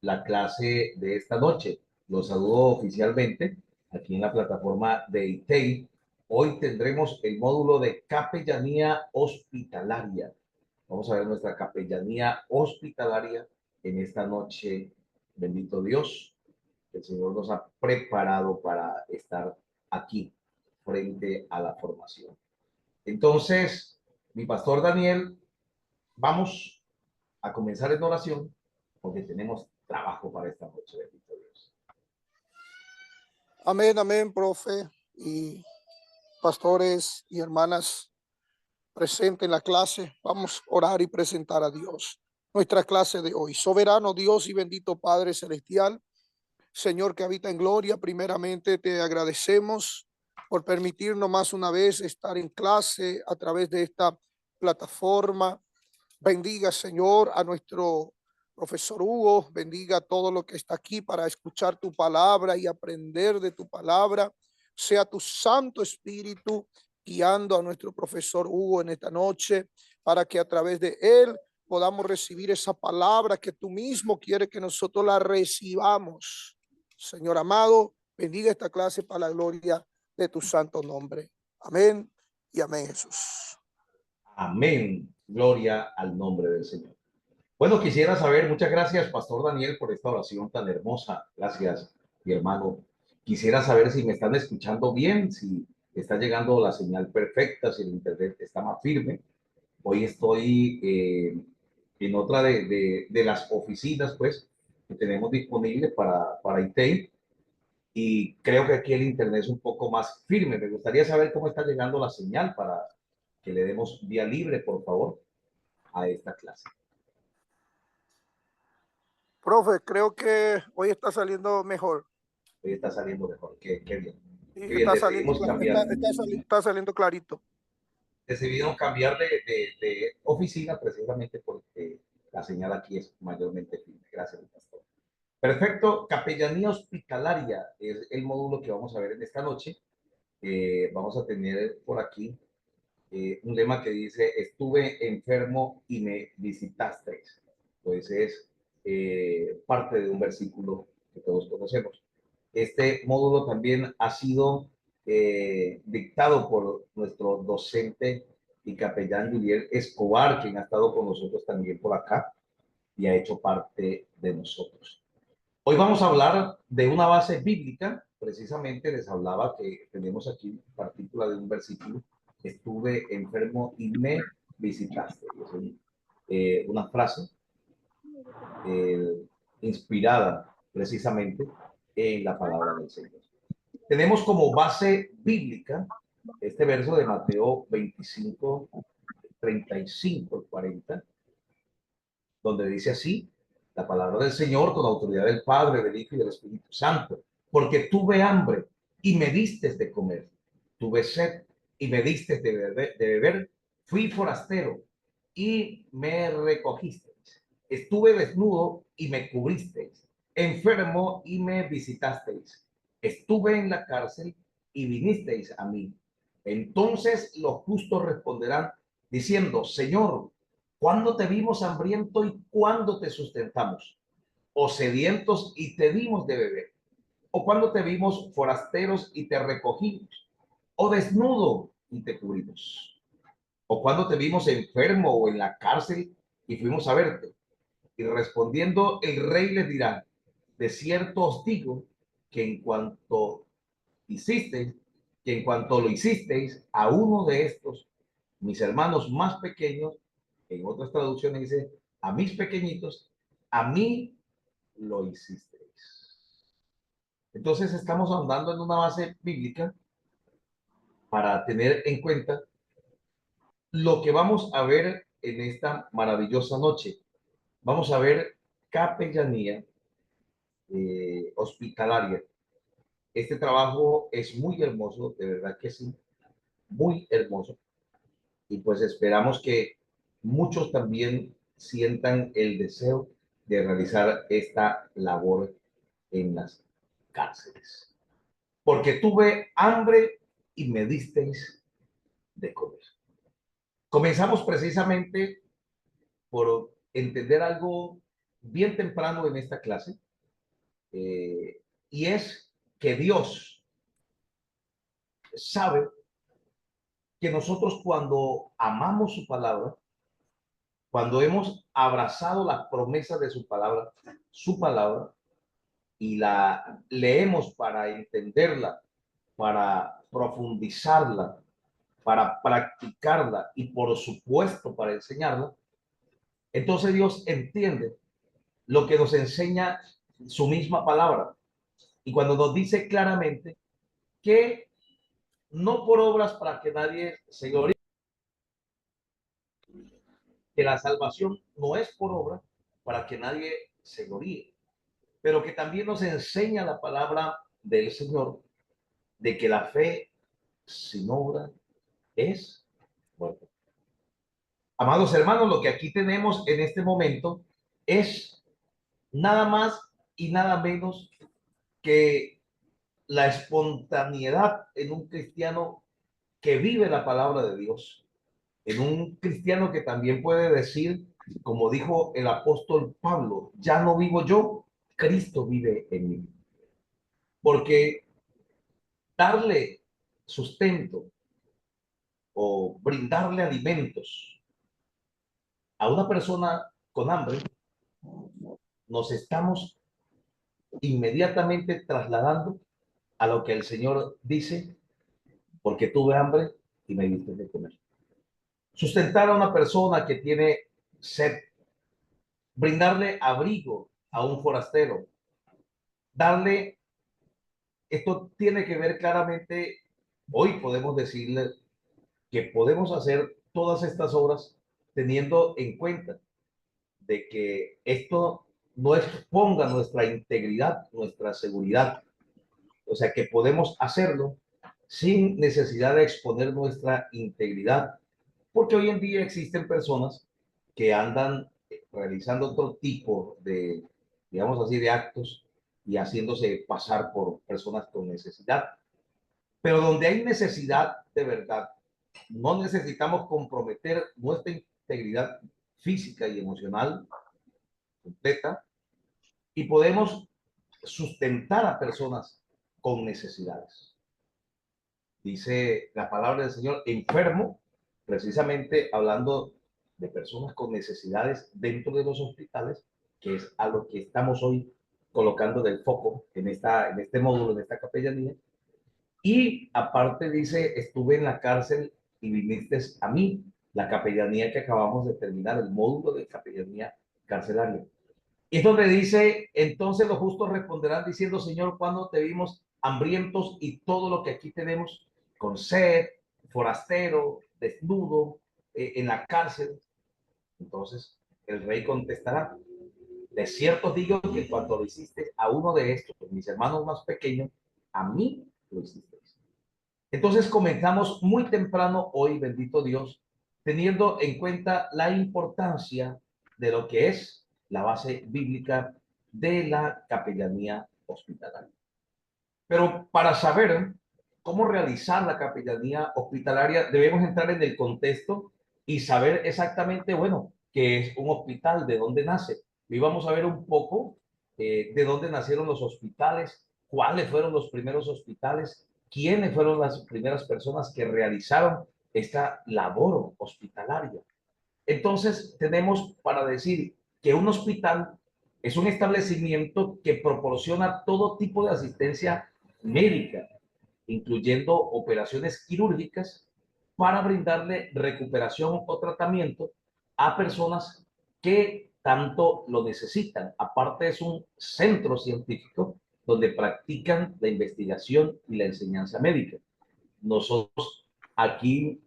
la clase de esta noche. Los saludo oficialmente aquí en la plataforma de ITEI. Hoy tendremos el módulo de capellanía hospitalaria. Vamos a ver nuestra capellanía hospitalaria en esta noche. Bendito Dios, el Señor nos ha preparado para estar aquí frente a la formación. Entonces, mi pastor Daniel, vamos a comenzar en oración porque tenemos trabajo para esta noche, bendito Dios. Amén, amén, profe y pastores y hermanas presentes en la clase. Vamos a orar y presentar a Dios. Nuestra clase de hoy. Soberano Dios y bendito Padre Celestial, Señor que habita en gloria, primeramente te agradecemos por permitirnos más una vez estar en clase a través de esta plataforma. Bendiga, Señor, a nuestro profesor Hugo, bendiga a todo lo que está aquí para escuchar tu palabra y aprender de tu palabra. Sea tu Santo Espíritu guiando a nuestro profesor Hugo en esta noche para que a través de él podamos recibir esa palabra que tú mismo quieres que nosotros la recibamos. Señor amado, bendiga esta clase para la gloria de tu santo nombre. Amén y amén, Jesús. Amén. Gloria al nombre del Señor. Bueno, quisiera saber, muchas gracias, Pastor Daniel, por esta oración tan hermosa. Gracias, mi hermano. Quisiera saber si me están escuchando bien, si está llegando la señal perfecta, si el internet está más firme. Hoy estoy en otra de las oficinas, pues, que tenemos disponibles para ITEI, y creo que aquí el internet es un poco más firme. Me gustaría saber cómo está llegando la señal para que le demos vía libre, por favor, a esta clase. Profe, creo que hoy está saliendo mejor. Hoy está saliendo mejor. Qué bien. Sí, Qué bien, decidimos cambiar. está saliendo clarito. Decidimos cambiar de oficina precisamente porque la señal aquí es mayormente firme. Gracias, pastor. Perfecto. Capellanía hospitalaria es el módulo que vamos a ver en esta noche. Vamos a tener por aquí un lema que dice: estuve enfermo y me visitasteis. Pues es parte de un versículo que todos conocemos. Este módulo también ha sido dictado por nuestro docente y capellán Julián Escobar, quien ha estado con nosotros también por acá y ha hecho parte de nosotros. Hoy vamos a hablar de una base bíblica. Precisamente les hablaba que tenemos aquí partícula de un versículo: estuve enfermo y me visitaste. Es una frase inspirada precisamente en la palabra del Señor. Tenemos como base bíblica este verso de Mateo 25, 35 y 40, donde dice así la palabra del Señor, con autoridad del Padre, del Hijo y del Espíritu Santo: porque tuve hambre y me diste de comer, tuve sed y me diste de beber, fui forastero y me recogisteis, estuve desnudo y me cubristeis, enfermo y me visitasteis, estuve en la cárcel y vinisteis a mí. Entonces los justos responderán diciendo: Señor, ¿cuándo te vimos hambriento y cuándo te sustentamos? ¿O sedientos y te dimos de beber? ¿O cuándo te vimos forasteros y te recogimos? ¿O desnudo y te cubrimos? ¿O cuándo te vimos enfermo o en la cárcel y fuimos a verte? Y respondiendo el rey les dirá: de cierto os digo que en cuanto hicisteis, que en cuanto lo hicisteis a uno de estos, mis hermanos más pequeños, en otras traducciones dice: a mis pequeñitos, a mí lo hicisteis. Entonces estamos andando en una base bíblica para tener en cuenta lo que vamos a ver en esta maravillosa noche. Vamos a ver capellanía hospitalaria. Este trabajo es muy hermoso, de verdad que sí, muy hermoso. Y pues esperamos que muchos también sientan el deseo de realizar esta labor en las cárceles. Porque tuve hambre y me disteis de comer. Comenzamos precisamente por entender algo bien temprano en esta clase, y es que Dios sabe que nosotros cuando amamos su palabra, cuando hemos abrazado las promesas de su palabra, y la leemos para entenderla, para profundizarla, para practicarla y por supuesto para enseñarla, entonces Dios entiende lo que nos enseña su misma palabra. Y cuando nos dice claramente que no por obras para que nadie se gloríe, que la salvación no es por obra para que nadie se gloríe, pero que también nos enseña la palabra del Señor de que la fe sin obra es muerta. Amados hermanos, lo que aquí tenemos en este momento es nada más y nada menos que la espontaneidad en un cristiano que vive la palabra de Dios, en un cristiano que también puede decir, como dijo el apóstol Pablo, ya no vivo yo, Cristo vive en mí. Porque darle sustento o brindarle alimentos a una persona con hambre, nos estamos inmediatamente trasladando a lo que el Señor dice, porque tuve hambre y me diste de comer. Sustentar a una persona que tiene sed, brindarle abrigo a un forastero, darle, esto tiene que ver claramente, hoy podemos decirle que podemos hacer todas estas obras teniendo en cuenta de que esto no exponga nuestra integridad, nuestra seguridad. O sea, que podemos hacerlo sin necesidad de exponer nuestra integridad, porque hoy en día existen personas que andan realizando otro tipo de, digamos así, de actos y haciéndose pasar por personas con necesidad. Pero donde hay necesidad de verdad, no necesitamos comprometer nuestra integridad física y emocional completa y podemos sustentar a personas con necesidades. Dice la palabra del Señor, enfermo, precisamente hablando de personas con necesidades dentro de los hospitales, que es a lo que estamos hoy colocando del foco en este módulo, en esta capellanía. Y aparte dice, estuve en la cárcel y viniste a mí, la capellanía que acabamos de terminar, el módulo de capellanía carcelaria. Y es donde dice, entonces los justos responderán diciendo, Señor, ¿cuándo te vimos hambrientos y todo lo que aquí tenemos, con sed, forastero, desnudo, en la cárcel? Entonces el rey contestará, de cierto digo que cuando lo hiciste a uno de estos, mis hermanos más pequeños, a mí lo hiciste. Entonces comenzamos muy temprano hoy, bendito Dios, teniendo en cuenta la importancia de lo que es la base bíblica de la capellanía hospitalaria. Pero para saber cómo realizar la capellanía hospitalaria, debemos entrar en el contexto y saber exactamente, bueno, qué es un hospital, de dónde nace. Y vamos a ver un poco de dónde nacieron los hospitales, cuáles fueron los primeros hospitales, quiénes fueron las primeras personas que realizaron esta labor hospitalaria. Entonces, tenemos para decir que un hospital es un establecimiento que proporciona todo tipo de asistencia médica, incluyendo operaciones quirúrgicas, para brindarle recuperación o tratamiento a personas que tanto lo necesitan. Aparte, es un centro científico donde practican la investigación y la enseñanza médica. Nosotros aquí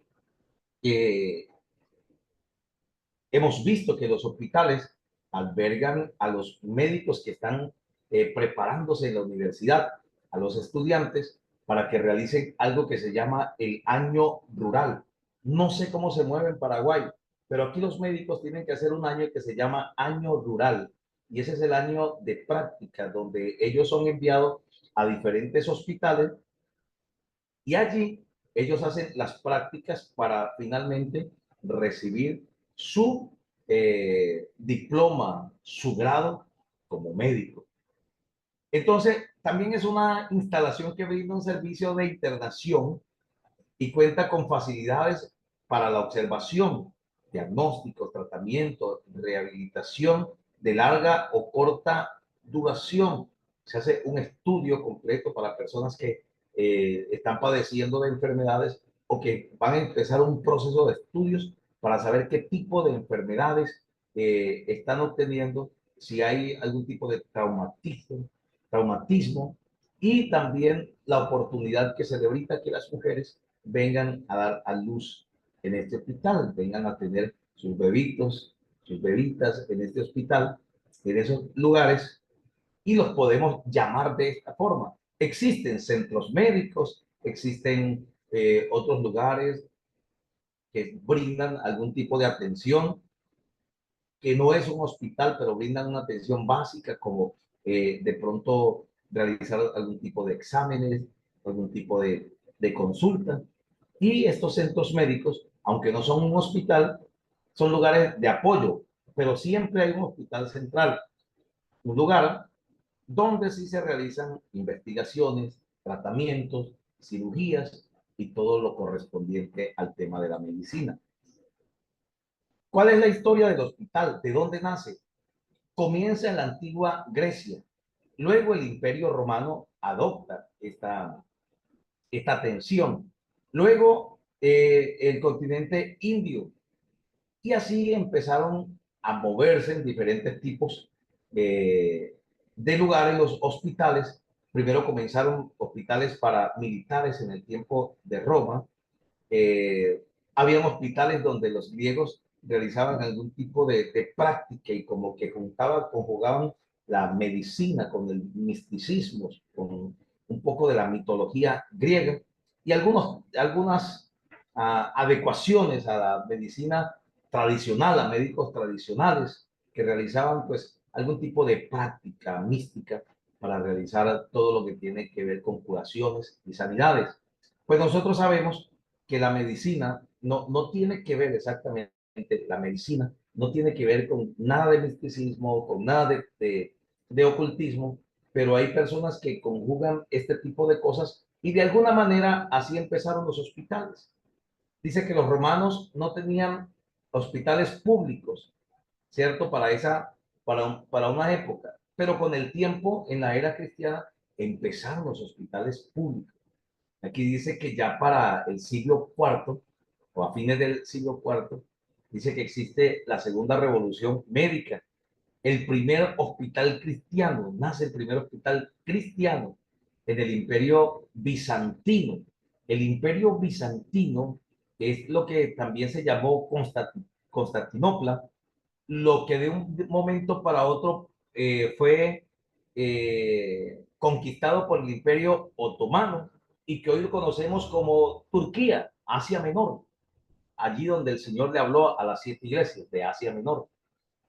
hemos visto que los hospitales albergan a los médicos que están preparándose en la universidad, a los estudiantes, para que realicen algo que se llama el año rural. No sé cómo se mueve en Paraguay, pero aquí los médicos tienen que hacer un año que se llama año rural. Y ese es el año de práctica, donde ellos son enviados a diferentes hospitales y allí ellos hacen las prácticas para finalmente recibir su diploma, su grado como médico. Entonces, también es una instalación que brinda un servicio de internación y cuenta con facilidades para la observación, diagnóstico, tratamiento, rehabilitación de larga o corta duración. Se hace un estudio completo para personas que están padeciendo de enfermedades o que van a empezar un proceso de estudios para saber qué tipo de enfermedades están obteniendo, si hay algún tipo de traumatismo y también la oportunidad que se le brinda que las mujeres vengan a dar a luz en este hospital, vengan a tener sus bebitos, sus bebitas en este hospital, en esos lugares, y los podemos llamar de esta forma. Existen centros médicos, existen otros lugares que brindan algún tipo de atención, que no es un hospital, pero brindan una atención básica como de pronto realizar algún tipo de exámenes, algún tipo de consulta. Y estos centros médicos, aunque no son un hospital, son lugares de apoyo, pero siempre hay un hospital central, un lugar donde sí se realizan investigaciones, tratamientos, cirugías y todo lo correspondiente al tema de la medicina. ¿Cuál es la historia del hospital? ¿De dónde nace? Comienza en la antigua Grecia. Luego el Imperio Romano adopta esta atención. Luego el continente indio. Y así empezaron a moverse en diferentes tipos de lugares los hospitales. Primero comenzaron hospitales para militares en el tiempo de Roma. eh, Habían hospitales donde los griegos realizaban algún tipo de práctica y como que conjugaban la medicina con el misticismo, con un poco de la mitología griega y algunas adecuaciones a la medicina tradicional, a médicos tradicionales que realizaban pues algún tipo de práctica mística para realizar todo lo que tiene que ver con curaciones y sanidades. Pues nosotros sabemos que la medicina no tiene que ver exactamente, la medicina no tiene que ver con nada de misticismo, con nada de ocultismo, pero hay personas que conjugan este tipo de cosas y de alguna manera así empezaron los hospitales. Dice que los romanos no tenían hospitales públicos, ¿cierto? Para una época, pero con el tiempo, en la era cristiana, empezaron los hospitales públicos. Aquí dice que ya para el siglo IV o a fines del siglo IV, dice que existe la segunda revolución médica, el primer hospital cristiano, nace el primer hospital cristiano en el imperio bizantino. El imperio bizantino es lo que también se llamó Constantinopla, lo que de un momento para otro fue conquistado por el Imperio Otomano y que hoy lo conocemos como Turquía, Asia Menor, allí donde el Señor le habló a las 7 iglesias de Asia Menor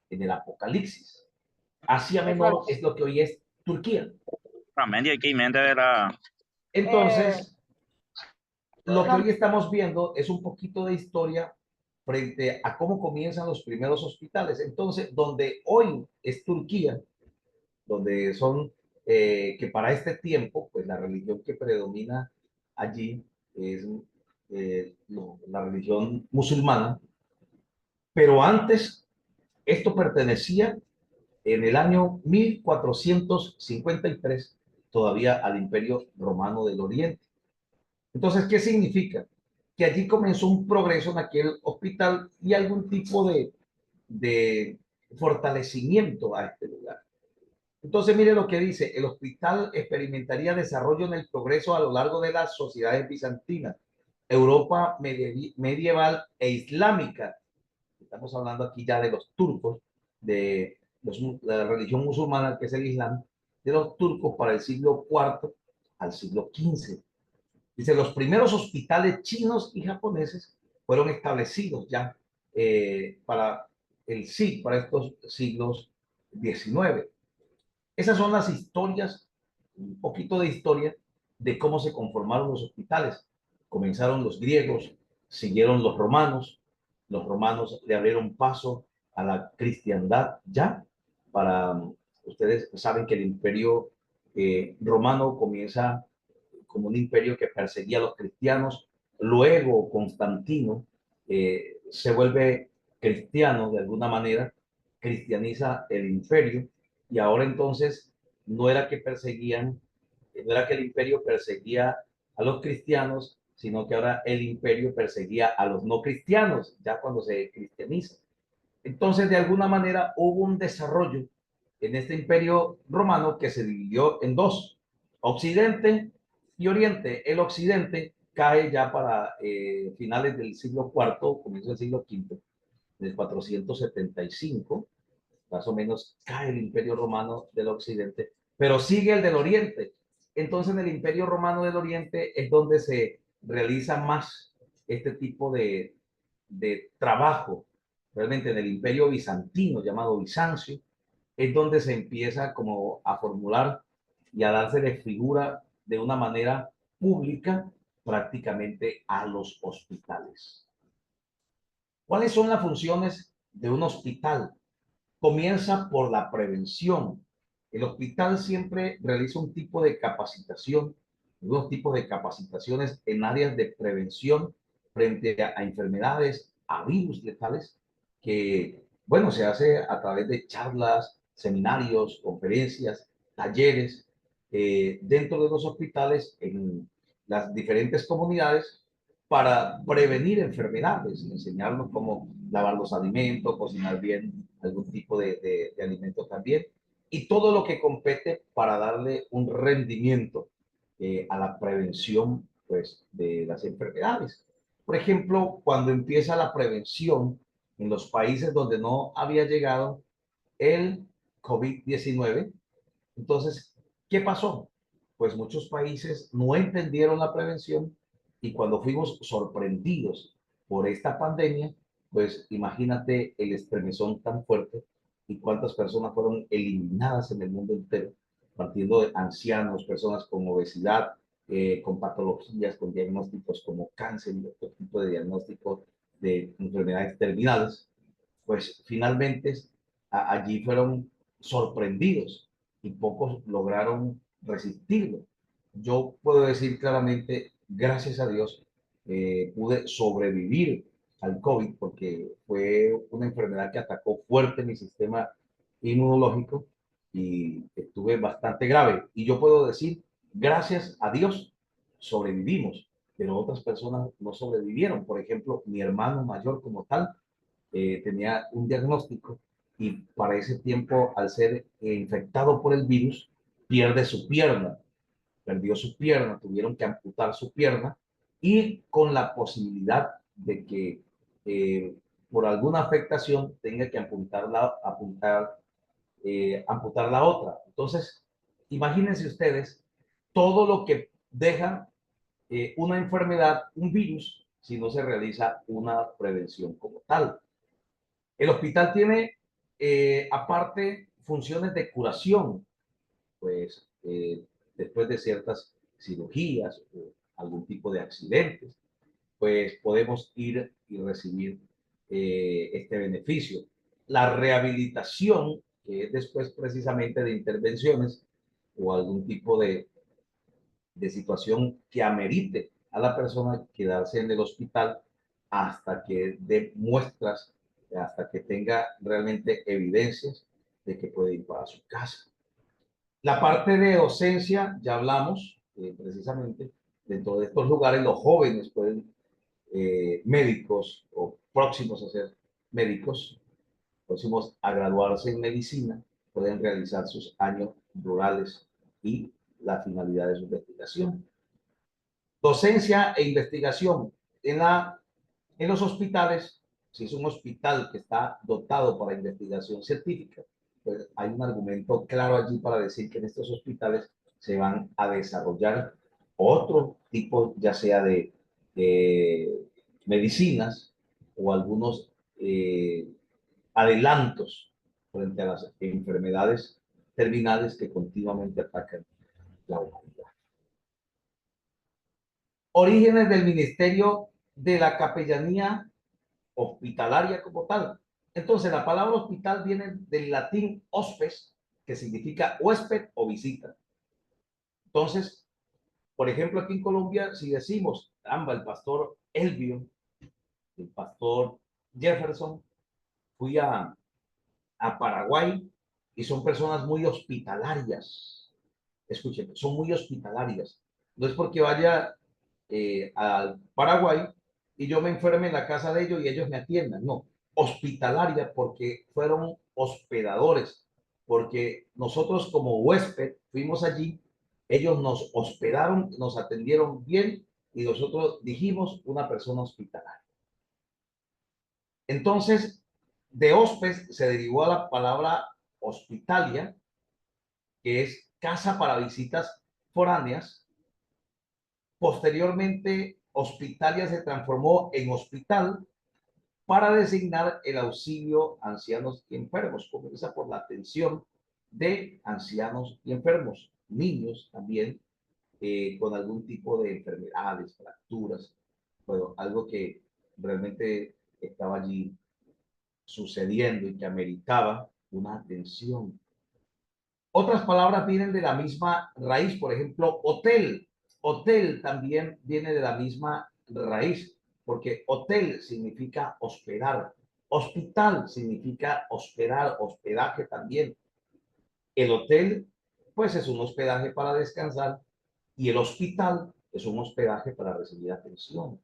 en el Apocalipsis. Asia Menor es lo que hoy es Turquía. Entonces, lo que hoy estamos viendo es un poquito de historia frente a cómo comienzan los primeros hospitales. Entonces, donde hoy es Turquía, donde son, que para este tiempo, pues la religión que predomina allí es la religión musulmana, pero antes esto pertenecía en el año 1453 todavía al Imperio Romano del Oriente. Entonces, ¿qué significa? Que allí comenzó un progreso en aquel hospital y algún tipo de fortalecimiento a este lugar. Entonces, mire lo que dice, el hospital experimentaría desarrollo en el progreso a lo largo de las sociedades bizantinas, Europa medieval e islámica. Estamos hablando aquí ya de los turcos, la religión musulmana que es el Islam, de los turcos para el siglo IV al siglo XV. Dice, los primeros hospitales chinos y japoneses fueron establecidos ya para para estos siglos XIX. Esas son las historias, un poquito de historia de cómo se conformaron los hospitales. Comenzaron los griegos, siguieron los romanos le abrieron paso a la cristiandad ya. Ustedes saben que el imperio romano comienza como un imperio que perseguía a los cristianos. Luego Constantino se vuelve cristiano de alguna manera, cristianiza el imperio, y ahora entonces no era que perseguían, no era que el imperio perseguía a los cristianos, sino que ahora el imperio perseguía a los no cristianos, ya cuando se cristianiza. Entonces, de alguna manera, hubo un desarrollo en este imperio romano que se dividió en dos, Occidente y Oriente. El Occidente cae ya para finales del siglo IV, comienzo del siglo V, del 475, más o menos cae el imperio romano del Occidente, pero sigue el del Oriente. Entonces, en el imperio romano del Oriente es donde se realiza más este tipo de trabajo. Realmente en el imperio bizantino, llamado Bizancio, es donde se empieza como a formular y a darse de figura de una manera pública prácticamente a los hospitales. ¿Cuáles son las funciones de un hospital? Comienza por la prevención. El hospital siempre realiza un tipo de capacitación, unos tipos de capacitaciones en áreas de prevención frente a enfermedades, a virus letales, que, bueno, se hace a través de charlas, seminarios, conferencias, talleres, dentro de los hospitales, en las diferentes comunidades, para prevenir enfermedades, enseñarnos cómo lavar los alimentos, cocinar bien algún tipo de alimento también, y todo lo que compete para darle un rendimiento a la prevención, pues, de las enfermedades. Por ejemplo, cuando empieza la prevención en los países donde no había llegado el COVID-19, entonces, ¿qué pasó? Pues muchos países no entendieron la prevención, y cuando fuimos sorprendidos por esta pandemia, pues imagínate el estremezón tan fuerte y cuántas personas fueron eliminadas en el mundo entero, partiendo de ancianos, personas con obesidad, con patologías, con diagnósticos como cáncer y otro tipo de diagnósticos de enfermedades terminales. Pues finalmente allí fueron sorprendidos y pocos lograron resistirlo. Yo puedo decir claramente, gracias a Dios, pude sobrevivir al COVID, porque fue una enfermedad que atacó fuerte mi sistema inmunológico y estuve bastante grave. Y yo puedo decir, gracias a Dios, sobrevivimos, pero otras personas no sobrevivieron. Por ejemplo, mi hermano mayor como tal tenía un diagnóstico, y para ese tiempo, al ser infectado por el virus, pierde su pierna, perdió su pierna, tuvieron que amputar su pierna, y con la posibilidad de que por alguna afectación tenga que amputar la otra. Entonces, imagínense ustedes todo lo que deja una enfermedad, un virus, si no se realiza una prevención como tal. El hospital tiene, aparte, funciones de curación, pues después de ciertas cirugías o algún tipo de accidentes, pues podemos ir y recibir este beneficio. La rehabilitación, que es después precisamente de intervenciones o algún tipo de situación que amerite a la persona quedarse en el hospital hasta que dé muestras, hasta que tenga realmente evidencias de que puede ir para su casa. La parte de docencia, ya hablamos precisamente, dentro de estos lugares los jóvenes pueden, médicos o próximos a ser médicos, próximos a graduarse en medicina, pueden realizar sus años rurales y la finalidad de su investigación. Docencia e investigación. En los hospitales, si es un hospital que está dotado para investigación científica, pues hay un argumento claro allí para decir que en estos hospitales se van a desarrollar otro tipo, ya sea de medicinas o algunos adelantos frente a las enfermedades terminales que continuamente atacan la humanidad. Orígenes del ministerio de la capellanía hospitalaria como tal. Entonces, la palabra hospital viene del latín hospes, que significa huésped o visita. Entonces, por ejemplo, aquí en Colombia, si decimos, el pastor Elvio, el pastor Jefferson, fui a Paraguay y son personas muy hospitalarias. Escuchen, son muy hospitalarias. No es porque vaya al Paraguay y yo me enferme en la casa de ellos y ellos me atiendan, no, hospitalaria porque fueron hospedadores, porque nosotros como huésped fuimos allí, ellos nos hospedaron, nos atendieron bien y nosotros dijimos una persona hospitalaria. Entonces, de hósped se derivó a la palabra hospitalia, que es casa para visitas foráneas. Posteriormente, hospitalia se transformó en hospital para designar el auxilio a ancianos y enfermos. Comienza por la atención de ancianos y enfermos, niños también con algún tipo de enfermedades, fracturas, bueno, algo que realmente estaba allí sucediendo y que ameritaba una atención. Otras palabras vienen de la misma raíz, por ejemplo, hotel. Hotel también viene de la misma raíz, porque hotel significa hospedar. Hospital significa hospedar, hospedaje también. El hotel, pues es un hospedaje para descansar y el hospital es un hospedaje para recibir atención.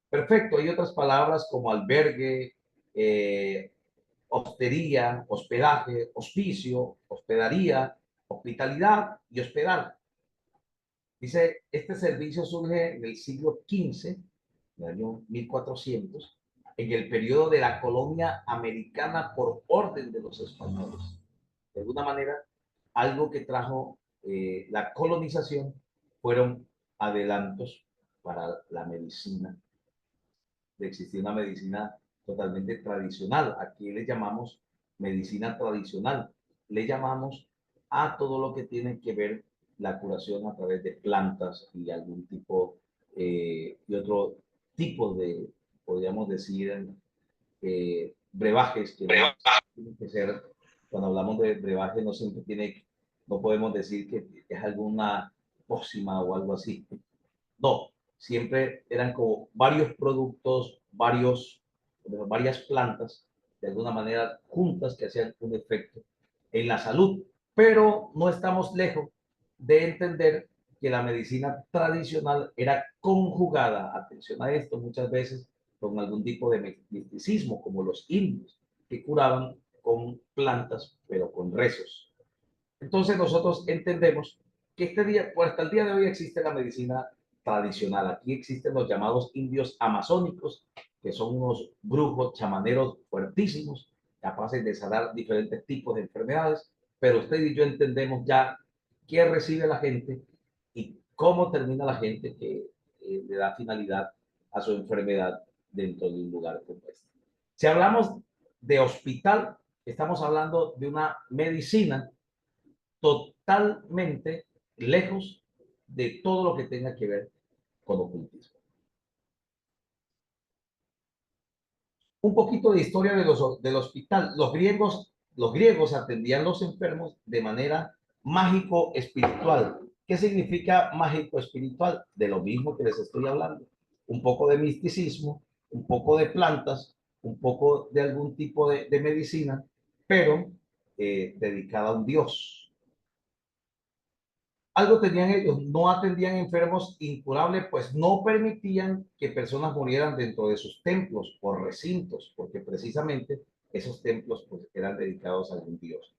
Perfecto, hay otras palabras como albergue, hostería, hospedaje, hospicio, hospedaría, hospitalidad y hospedar. Dice, este servicio surge en el siglo XV, en el año 1400, en el periodo de la colonia americana por orden de los españoles. De alguna manera, algo que trajo la colonización fueron adelantos para la medicina. De existir una medicina totalmente tradicional. Aquí le llamamos medicina tradicional. Le llamamos a todo lo que tiene que ver la curación a través de plantas y algún tipo y otro tipo de, podríamos decir, brebajes que no tienen que ser, cuando hablamos de brebaje no siempre tiene, no podemos decir que es alguna pócima o algo así. No, siempre eran como varios productos, varias plantas, de alguna manera juntas que hacían un efecto en la salud. Pero no estamos lejos de entender que la medicina tradicional era conjugada, atención a esto, muchas veces con algún tipo de misticismo, como los indios, que curaban con plantas, pero con rezos. Entonces nosotros entendemos que este día, pues hasta el día de hoy existe la medicina tradicional. Aquí existen los llamados indios amazónicos, que son unos brujos chamaneros fuertísimos, capaces de sanar diferentes tipos de enfermedades, pero usted y yo entendemos ya qué recibe la gente y cómo termina la gente que le da finalidad a su enfermedad dentro de un lugar como este. Si hablamos de hospital, estamos hablando de una medicina totalmente lejos de todo lo que tenga que ver con ocultismo. Un poquito de historia del hospital. Los griegos atendían a los enfermos de manera mágico-espiritual. ¿Qué significa mágico-espiritual? De lo mismo que les estoy hablando. Un poco de misticismo, un poco de plantas, un poco de algún tipo de medicina, pero dedicada a un dios. Algo tenían ellos, no atendían enfermos incurables, pues no permitían que personas murieran dentro de sus templos o recintos, porque precisamente esos templos pues, eran dedicados a algún dios.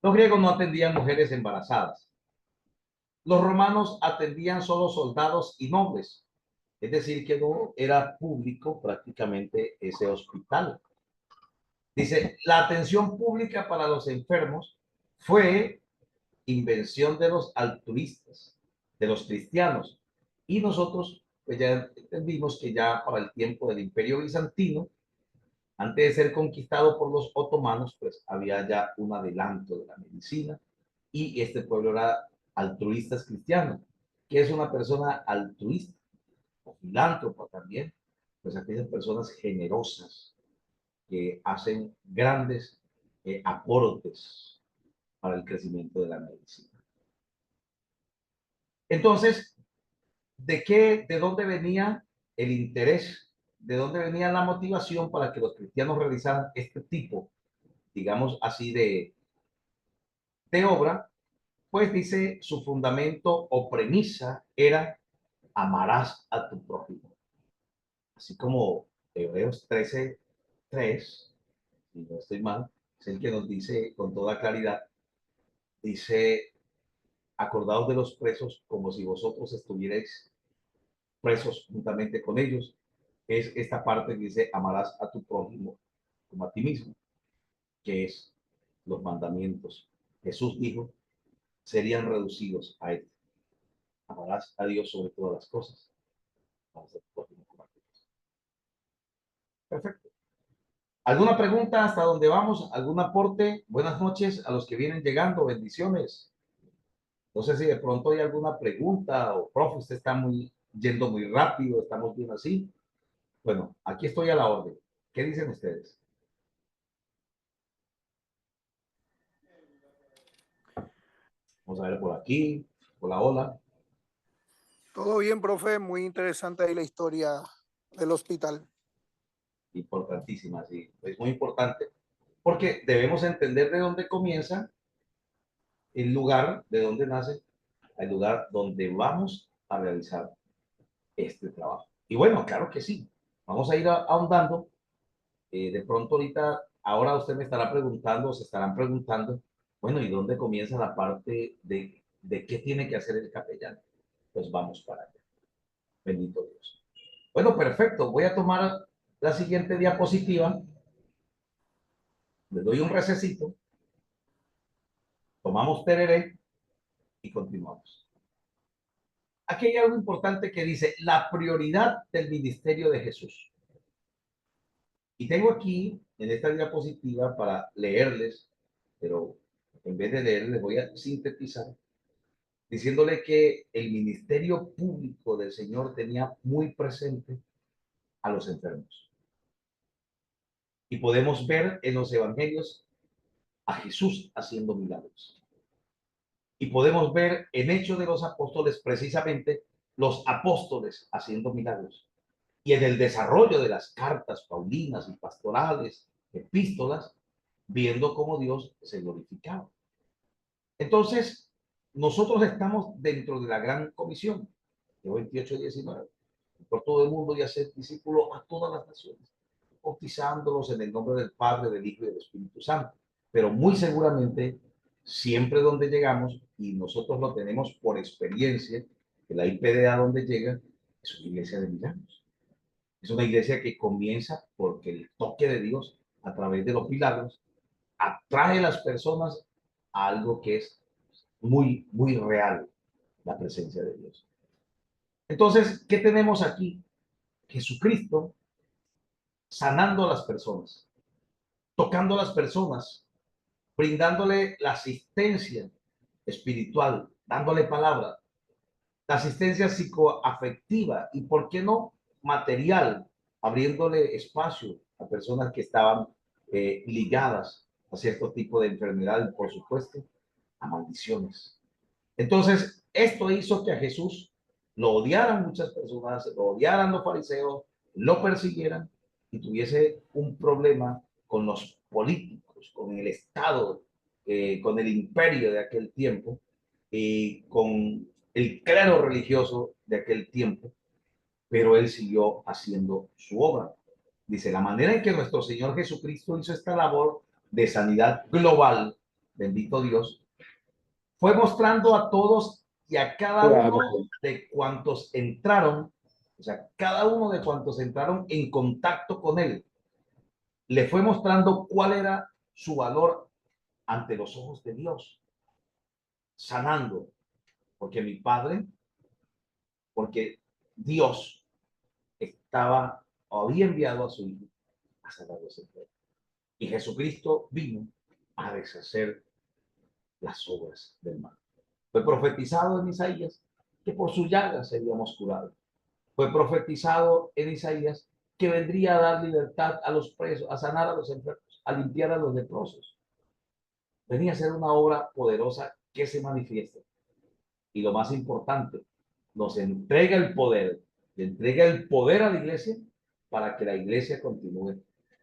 Los griegos no atendían mujeres embarazadas. Los romanos atendían solo soldados y nobles, es decir, que no era público prácticamente ese hospital. Dice, la atención pública para los enfermos fue invención de los altruistas, de los cristianos. Y nosotros pues ya entendimos que ya para el tiempo del Imperio Bizantino, antes de ser conquistado por los otomanos, pues había ya un adelanto de la medicina y este pueblo era altruistas cristianos. ¿Qué es una persona altruista? O filántropo también. pues aquellas personas generosas que hacen grandes aportes para el crecimiento de la medicina. Entonces, ¿de dónde venía el interés? ¿De dónde venía la motivación para que los cristianos realizaran este tipo, digamos así, de obra? Pues dice, su fundamento o premisa era: amarás a tu prójimo. Así como Hebreos 13:3, si no estoy mal, es el que nos dice con toda claridad, dice: acordaos de los presos como si vosotros estuvierais presos juntamente con ellos. Es esta parte que dice: amarás a tu prójimo como a ti mismo, que es los mandamientos. Jesús dijo, serían reducidos a esto: amarás a Dios sobre todas las cosas. Amarás a tu prójimo como a ti mismo. Perfecto. ¿Alguna pregunta hasta dónde vamos? ¿Algún aporte? Buenas noches a los que vienen llegando. Bendiciones. No sé si de pronto hay alguna pregunta o, profe, usted está yendo muy rápido, estamos bien así. Bueno, aquí estoy a la orden. ¿Qué dicen ustedes? Vamos a ver por aquí. Hola, hola. Todo bien, profe. Muy interesante ahí la historia del hospital. Importantísima, sí. Es muy importante porque debemos entender de dónde comienza el lugar, de dónde nace el lugar donde vamos a realizar este trabajo. Y bueno, claro que sí. Vamos a ir ahondando. De pronto ahorita, ahora usted me estará preguntando, se estarán preguntando, bueno, ¿y dónde comienza la parte de qué tiene que hacer el capellán? Pues vamos para allá. Bendito Dios. Bueno, perfecto. Voy a tomar la siguiente diapositiva. Le doy un recesito. Tomamos tereré y continuamos. Aquí hay algo importante que dice la prioridad del ministerio de Jesús. Y tengo aquí en esta diapositiva para leerles, pero en vez de leerles voy a sintetizar diciéndole que el ministerio público del Señor tenía muy presente a los enfermos. Y podemos ver en los evangelios a Jesús haciendo milagros. Y podemos ver en Hechos de los Apóstoles precisamente los apóstoles haciendo milagros. Y en el desarrollo de las cartas paulinas y pastorales, epístolas, viendo cómo Dios se glorificaba. Entonces, nosotros estamos dentro de la gran comisión, de 28:19, por todo el mundo y hacer discípulos a todas las naciones, bautizándolos en el nombre del Padre, del Hijo y del Espíritu Santo. Pero muy seguramente, siempre donde llegamos, y nosotros lo tenemos por experiencia, que la IPDA donde llega es una iglesia de milagros. Es una iglesia que comienza porque el toque de Dios a través de los milagros atrae a las personas a algo que es muy, muy real, la presencia de Dios. Entonces, ¿qué tenemos aquí? Jesucristo sanando a las personas, tocando a las personas, brindándole la asistencia espiritual, dándole palabra, la asistencia psicoafectiva y, ¿por qué no, material, abriéndole espacio a personas que estaban ligadas a cierto tipo de enfermedad y, por supuesto, a maldiciones. Entonces, esto hizo que a Jesús lo odiaran muchas personas, lo odiaran los fariseos, lo persiguieran y tuviese un problema con los políticos, con el Estado, con el imperio de aquel tiempo y con el clero religioso de aquel tiempo, pero él siguió haciendo su obra. Dice, la manera en que nuestro Señor Jesucristo hizo esta labor de sanidad global, bendito Dios, fue mostrando a todos y a cada uno de cuantos entraron, o sea, cada uno de cuantos entraron en contacto con él, le fue mostrando cuál era su valor ante los ojos de Dios, sanando, porque mi Padre, porque Dios había enviado a su Hijo a sanar los enfermos. Y Jesucristo vino a deshacer las obras del mal. Fue profetizado en Isaías que por su llaga seríamos curados. Fue profetizado en Isaías que vendría a dar libertad a los presos, a sanar a los enfermos, a limpiar a los leprosos. Venía a ser una obra poderosa que se manifiesta. Y lo más importante, nos entrega el poder, le entrega el poder a la iglesia para que la iglesia continúe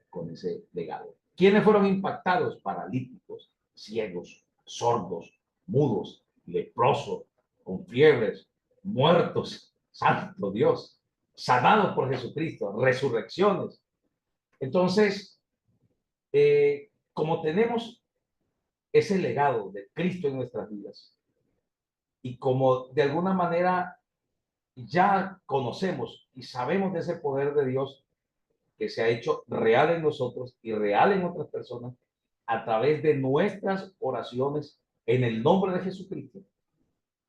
con ese legado. ¿Quiénes fueron impactados? Paralíticos, ciegos, sordos, mudos, leprosos, con fiebres, muertos, santo Dios, sanados por Jesucristo, resurrecciones. Entonces, como tenemos ese legado de Cristo en nuestras vidas y como de alguna manera ya conocemos y sabemos de ese poder de Dios que se ha hecho real en nosotros y real en otras personas a través de nuestras oraciones en el nombre de Jesucristo,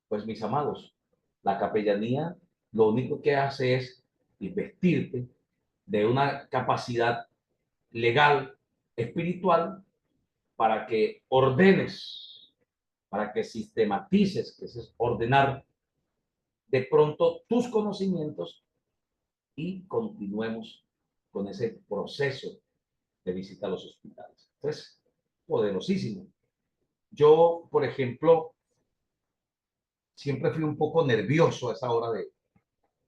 pues mis amados, la capellanía lo único que hace es investirte de una capacidad legal, espiritual, para que ordenes, para que sistematices, que es ordenar de pronto tus conocimientos y continuemos con ese proceso de visita a los hospitales. Entonces, poderosísimo. Yo, por ejemplo, siempre fui un poco nervioso a esa hora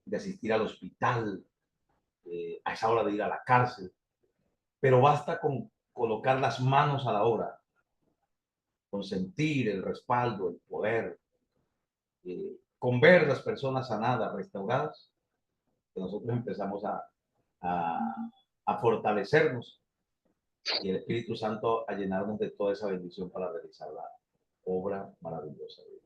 de asistir al hospital, a esa hora de ir a la cárcel, pero basta con colocar las manos a la obra, con sentir el respaldo, el poder, con ver las personas sanadas, restauradas, que nosotros empezamos a, a fortalecernos y el Espíritu Santo a llenarnos de toda esa bendición para realizar la obra maravillosa de Dios.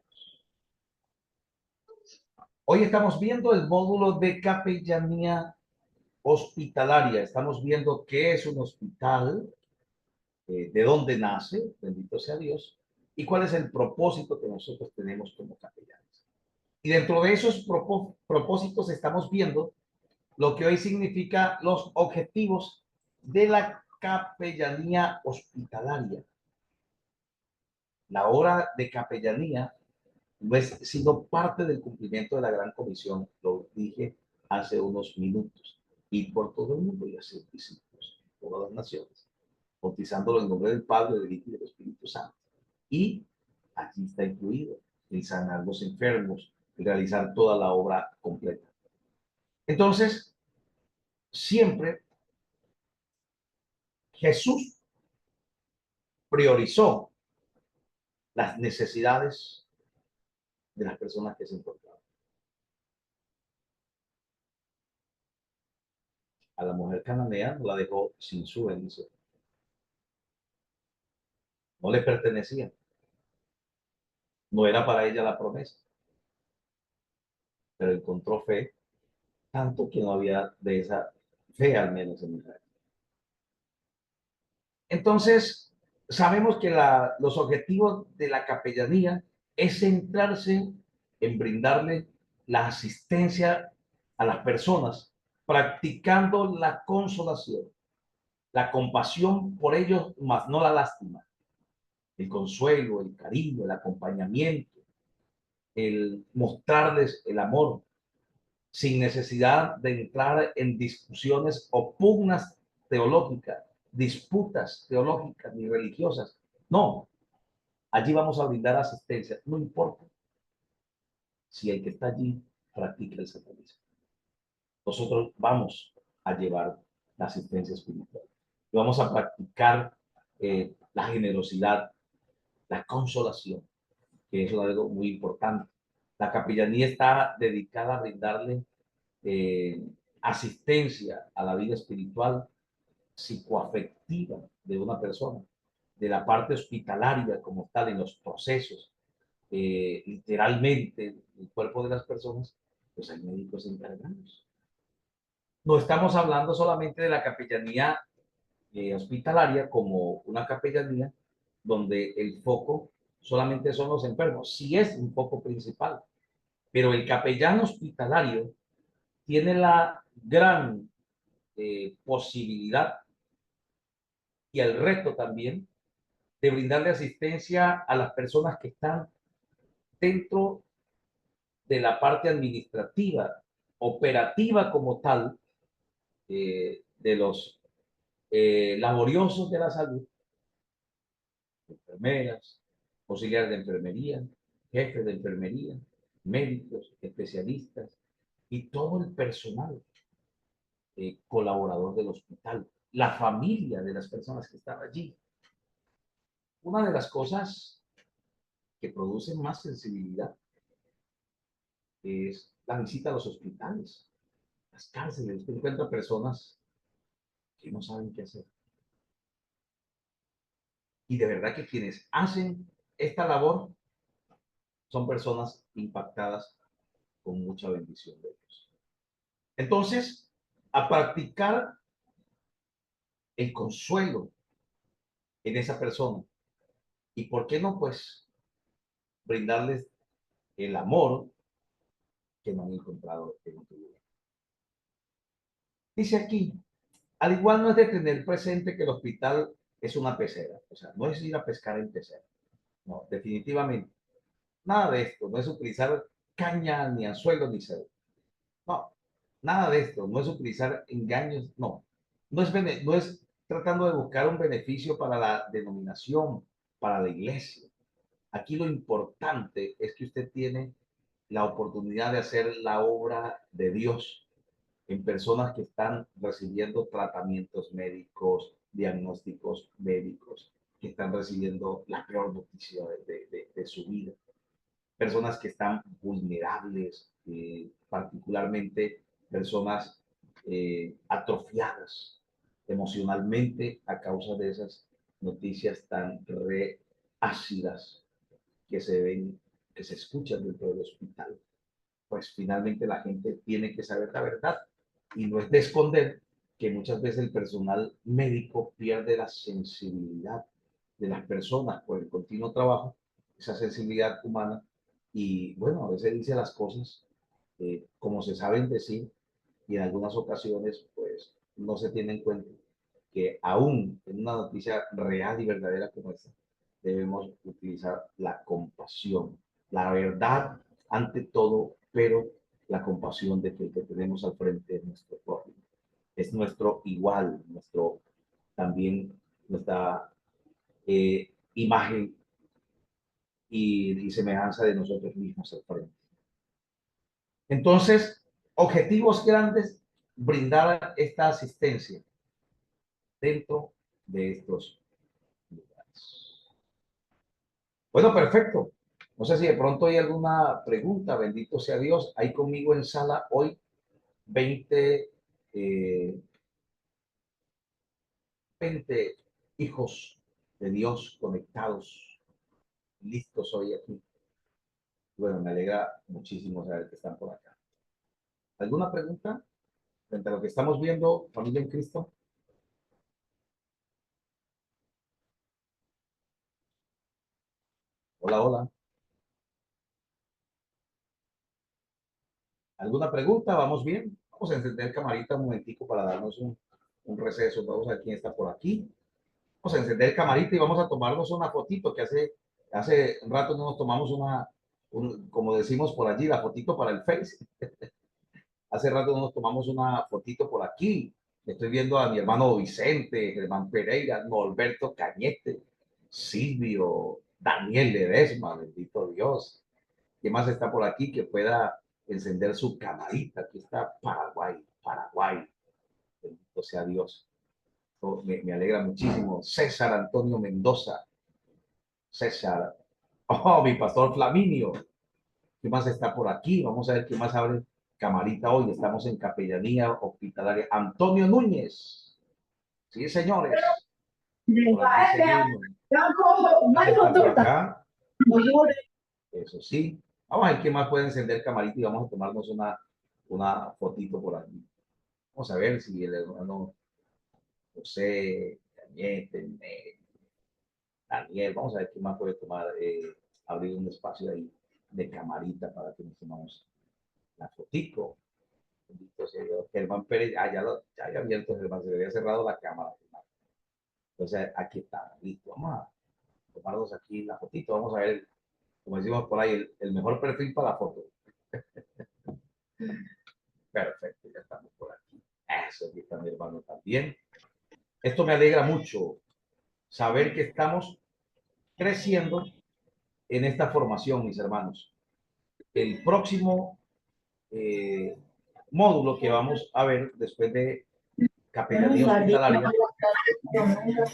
Hoy estamos viendo el módulo de capellanía hospitalaria. Estamos viendo qué es un hospital, de dónde nace, bendito sea Dios, y cuál es el propósito que nosotros tenemos como capellanes. Y dentro de esos propósitos estamos viendo lo que hoy significa los objetivos de la capellanía hospitalaria. La obra de capellanía no es sino parte del cumplimiento de la gran comisión, lo dije hace unos minutos, ir por todo el mundo y hacer discípulos en todas las naciones, bautizándolo en nombre del Padre, del Hijo y del Espíritu Santo. Y aquí está incluido el sanar los enfermos, el realizar toda la obra completa. Entonces, siempre Jesús priorizó las necesidades de las personas que se encontraban. A la mujer cananea no la dejó sin su bendición. No le pertenecía. No era para ella la promesa. Pero encontró fe, tanto que no había de esa fe al menos en Israel. Entonces, sabemos que los objetivos de la capellanía es centrarse en brindarle la asistencia a las personas, practicando la consolación, la compasión por ellos, más no la lástima, el consuelo, el cariño, el acompañamiento, el mostrarles el amor, sin necesidad de entrar en discusiones o pugnas teológicas, disputas teológicas ni religiosas. No, allí vamos a brindar asistencia, no importa si el que está allí practica el satanismo. Nosotros vamos a llevar la asistencia espiritual y vamos a practicar la generosidad, la consolación, que es algo muy importante. La capellanía está dedicada a brindarle asistencia a la vida espiritual, psicoafectiva de una persona, de la parte hospitalaria como tal, en los procesos, literalmente, el cuerpo de las personas, pues hay médicos encargados. No estamos hablando solamente de la capellanía hospitalaria como una capellanía donde el foco solamente son los enfermos. Sí es un foco principal, pero el capellán hospitalario tiene la gran posibilidad y el reto también de brindarle asistencia a las personas que están dentro de la parte administrativa, operativa como tal, de los laboriosos de la salud, enfermeras, auxiliares de enfermería, jefes de enfermería, médicos, especialistas y todo el personal colaborador del hospital, la familia de las personas que están allí. Una de las cosas que producen más sensibilidad es la visita a los hospitales, las cárceles. Usted encuentra personas que no saben qué hacer. Y de verdad que quienes hacen esta labor son personas impactadas con mucha bendición de Dios. Entonces, a practicar el consuelo en esa persona. ¿Y por qué no? Pues brindarles el amor que no han encontrado en otro lugar. Dice aquí, al igual no es de tener presente que el hospital es una pecera. O sea, no es ir a pescar en pecera. No, definitivamente. Nada de esto. No es utilizar caña, ni anzuelo, ni cebo. No, nada de esto. No es utilizar engaños. No. No es tratando de buscar un beneficio para la denominación, para la iglesia. Aquí lo importante es que usted tiene la oportunidad de hacer la obra de Dios en personas que están recibiendo tratamientos médicos, diagnósticos médicos, que están recibiendo la peor noticia de su vida. Personas que están vulnerables, particularmente personas atrofiadas emocionalmente a causa de esas noticias tan ácidas que se ven, que se escuchan dentro del hospital. Pues finalmente la gente tiene que saber la verdad y no es de esconder que muchas veces el personal médico pierde la sensibilidad de las personas por el continuo trabajo, esa sensibilidad humana y bueno, a veces dice las cosas como se saben decir y en algunas ocasiones pues no se tiene en cuenta que aún en una noticia real y verdadera como esta, debemos utilizar la compasión, la verdad ante todo, pero la compasión de que el que tenemos al frente es nuestro prójimo, es nuestro igual, nuestro también nuestra imagen y semejanza de nosotros mismos al frente. Entonces, objetivos grandes, brindar esta asistencia dentro de estos lugares. Bueno, perfecto. No sé si de pronto hay alguna pregunta, bendito sea Dios. Hay conmigo en sala hoy 20, 20 hijos de Dios conectados, listos hoy aquí. Bueno, me alegra muchísimo saber que están por acá. ¿Alguna pregunta frente a lo que estamos viendo, familia en Cristo? Hola, hola. ¿Alguna pregunta? ¿Vamos bien? Vamos a encender camarita un momentico para darnos un receso. Vamos a ver quién está por aquí. Vamos a encender camarita y vamos a tomarnos una fotito que hace un rato no nos tomamos como decimos por allí, la fotito para el Face. Hace rato no nos tomamos una fotito por aquí. Estoy viendo a mi hermano Vicente, Germán Pereira, Norberto Cañete, Silvio, Daniel Ledesma, bendito Dios. ¿Qué más está por aquí que pueda encender su camarita? Aquí está Paraguay, Paraguay. Bendito sea Dios. Oh, me alegra muchísimo. César Antonio Mendoza. César. Oh, mi pastor Flaminio. ¿Qué más está por aquí? Vamos a ver qué más abre camarita hoy. Estamos en Capellanía Hospitalaria. Antonio Núñez. Sí, señores. Por aquí seguimos. ¿Más está por acá? Eso sí. Vamos a ver qué más puede encender camarita y vamos a tomarnos una fotito por aquí. Vamos a ver si el hermano José, Cañete, Daniel, vamos a ver quién más puede tomar, abrir un espacio ahí de camarita para que nos tomamos la fotico. Bendito sea Dios. Germán Pérez, ya había abierto Germán, se le había cerrado la cámara. Entonces aquí está, listo. Vamos a tomarnos aquí la fotito. Vamos a ver, como decimos por ahí, el mejor perfil para la foto. Perfecto, ya estamos por aquí. Eso, aquí está mi hermano también. Esto me alegra mucho, saber que estamos creciendo en esta formación, mis hermanos. El próximo módulo que vamos a ver después de capellanía hospitalaria,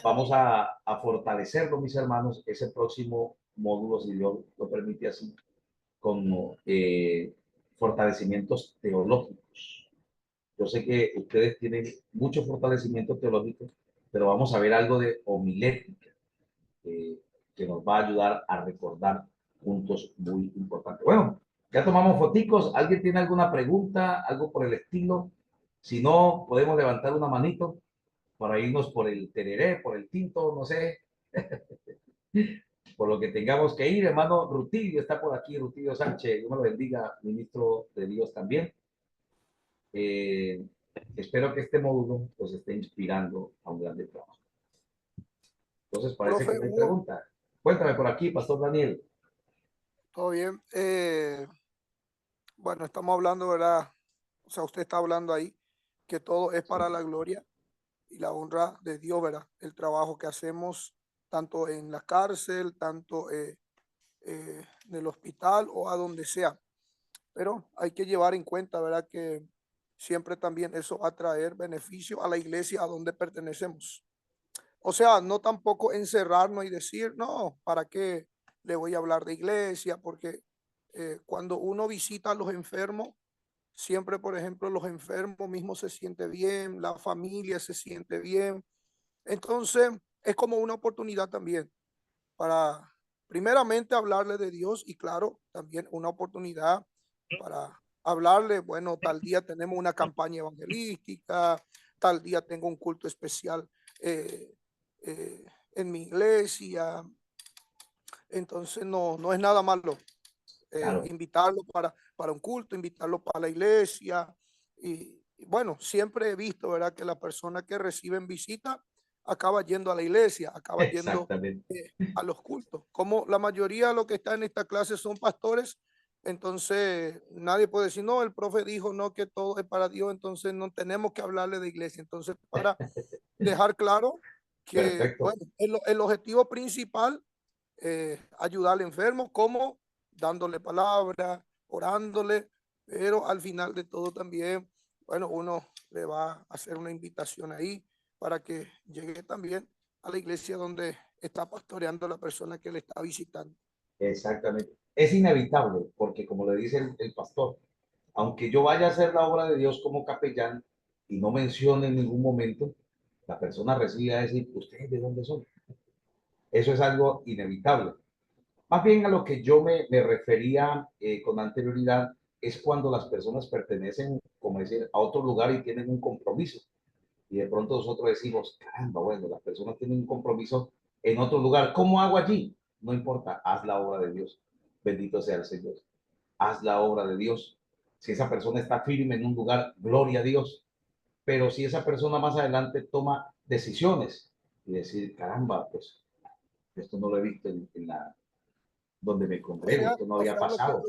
vamos a fortalecerlo, mis hermanos, ese próximo módulo, si Dios lo permite así, con fortalecimientos teológicos. Yo sé que ustedes tienen mucho fortalecimiento teológico, pero vamos a ver algo de homilética eh, que nos va a ayudar a recordar puntos muy importantes. Bueno, ya tomamos foticos. ¿Alguien tiene alguna pregunta, algo por el estilo? Si no, podemos levantar una manito para irnos por el tereré, por el tinto, no sé, por lo que tengamos que ir. Hermano Rutilio está por aquí, Rutilio Sánchez, Dios me lo bendiga, ministro de Dios también. Eh, Espero que este módulo los esté inspirando a un grande trabajo. Entonces parece Profe que no hay Hugo, pregunta. Cuéntame por aquí, Pastor Daniel. todo bien. Bueno, estamos hablando, ¿verdad? O sea, usted está hablando ahí que todo es para Sí, la gloria y la honra de Dios, ¿verdad? El trabajo que hacemos tanto en la cárcel, tanto en el hospital o a donde sea. Pero hay que llevar en cuenta, ¿verdad? Que siempre también eso va a traer beneficio a la iglesia a donde pertenecemos. O sea, no tampoco encerrarnos y decir, no, ¿para qué le voy a hablar de iglesia? Porque cuando uno visita a los enfermos, siempre, por ejemplo, los enfermos mismos se sienten bien, la familia se siente bien. Entonces, es como una oportunidad también para, primeramente, hablarle de Dios y, claro, también una oportunidad para hablarle, bueno, tal día tenemos una campaña evangelística, tal día tengo un culto especial eh, en mi iglesia. Entonces, no es nada malo claro, invitarlo para un culto, invitarlo para la iglesia. Y bueno, siempre he visto, ¿verdad?, que la persona que reciben visita acaba yendo a la iglesia, acaba yendo exactamente. a los cultos. Como la mayoría de los que están en esta clase son pastores, entonces nadie puede decir, no, el profe dijo no, que todo es para Dios, entonces no tenemos que hablarle de iglesia. Entonces, para dejar claro que, Perfecto. bueno, el objetivo principal ayudar al enfermo, como dándole palabra, orándole, pero al final de todo también, bueno, uno le va a hacer una invitación ahí para que llegue también a la iglesia donde está pastoreando la persona que le está visitando. Exactamente. Es inevitable, porque como le dice el pastor, aunque yo vaya a hacer la obra de Dios como capellán y no mencione en ningún momento, la persona recibe a decir, ¿ustedes de dónde son? Eso es algo inevitable. Más bien a lo que yo me refería con anterioridad es cuando las personas pertenecen, como decir, a otro lugar y tienen un compromiso. Y de pronto nosotros decimos, caramba, bueno, las personas tienen un compromiso en otro lugar. ¿Cómo hago allí? No importa, haz la obra de Dios. Bendito sea el Señor. Haz la obra de Dios. Si esa persona está firme en un lugar, gloria a Dios. Pero si esa persona más adelante toma decisiones y decir, caramba, pues esto no lo he visto en la, donde me congrego, esto no O había sea, pasado.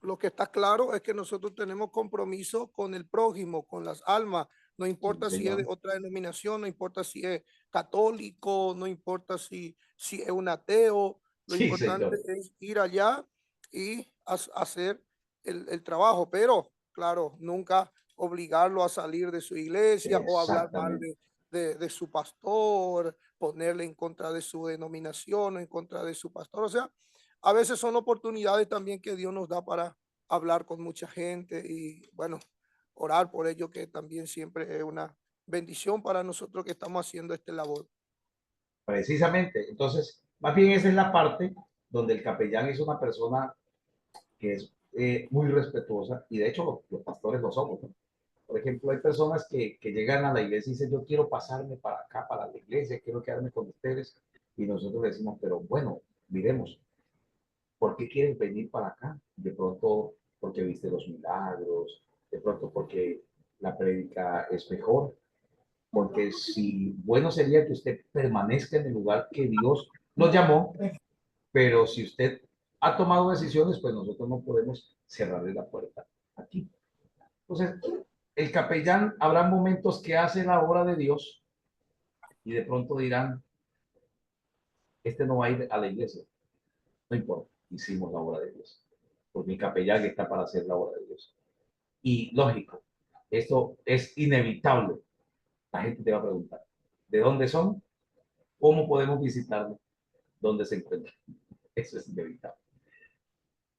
lo que está claro es que nosotros tenemos compromiso con el prójimo, con las almas. No Sí, importa si es de señor. otra denominación, no importa si es católico, no importa si es un ateo. Lo Sí, importante señor. es ir allá y hacer el trabajo. Pero, claro, nunca obligarlo a salir de su iglesia o hablar mal Exactamente. de su pastor, ponerle en contra de su denominación o en contra de su pastor. O sea, a veces son oportunidades también que Dios nos da para hablar con mucha gente y bueno, orar por ello, que también siempre es una bendición para nosotros que estamos haciendo este labor. Precisamente. Entonces, más bien esa es la parte donde el capellán es una persona que es muy respetuosa y de hecho los pastores lo somos, ¿no? Por ejemplo, hay personas que llegan a la iglesia y dicen, yo quiero pasarme para acá, para la iglesia, quiero quedarme con ustedes. Y nosotros decimos, pero bueno, miremos, ¿por qué quieres venir para acá? De pronto porque viste los milagros, de pronto porque la prédica es mejor, porque si bueno sería que usted permanezca en el lugar que Dios lo llamó, pero si usted ha tomado decisiones, pues nosotros no podemos cerrarle la puerta aquí. Entonces, el capellán, habrá momentos que hace la obra de Dios y de pronto dirán, este no va a ir a la iglesia. No importa, hicimos la obra de Dios. Porque el capellán está para hacer la obra de Dios. Y lógico, esto es inevitable. La gente te va a preguntar, ¿de dónde son? ¿Cómo podemos visitarlos? ¿Dónde se encuentran? Eso es inevitable.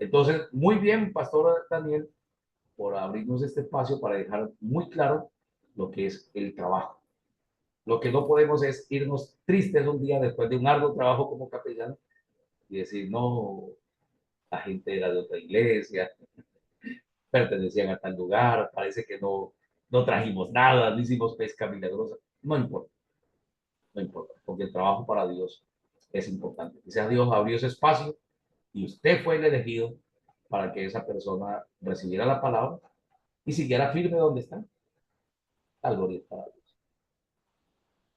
Entonces, muy bien, Pastor Daniel, por abrirnos este espacio para dejar muy claro lo que es el trabajo. Lo que no podemos es irnos tristes un día después de un arduo trabajo como capellán y decir, no, la gente era de otra iglesia, pertenecían a tal lugar, parece que no trajimos nada, no hicimos pesca milagrosa. No importa, no importa, porque el trabajo para Dios es importante. Quizás Dios abrió ese espacio y usted fue el elegido para que esa persona recibiera la palabra y siguiera firme donde está. La gloria es para Dios.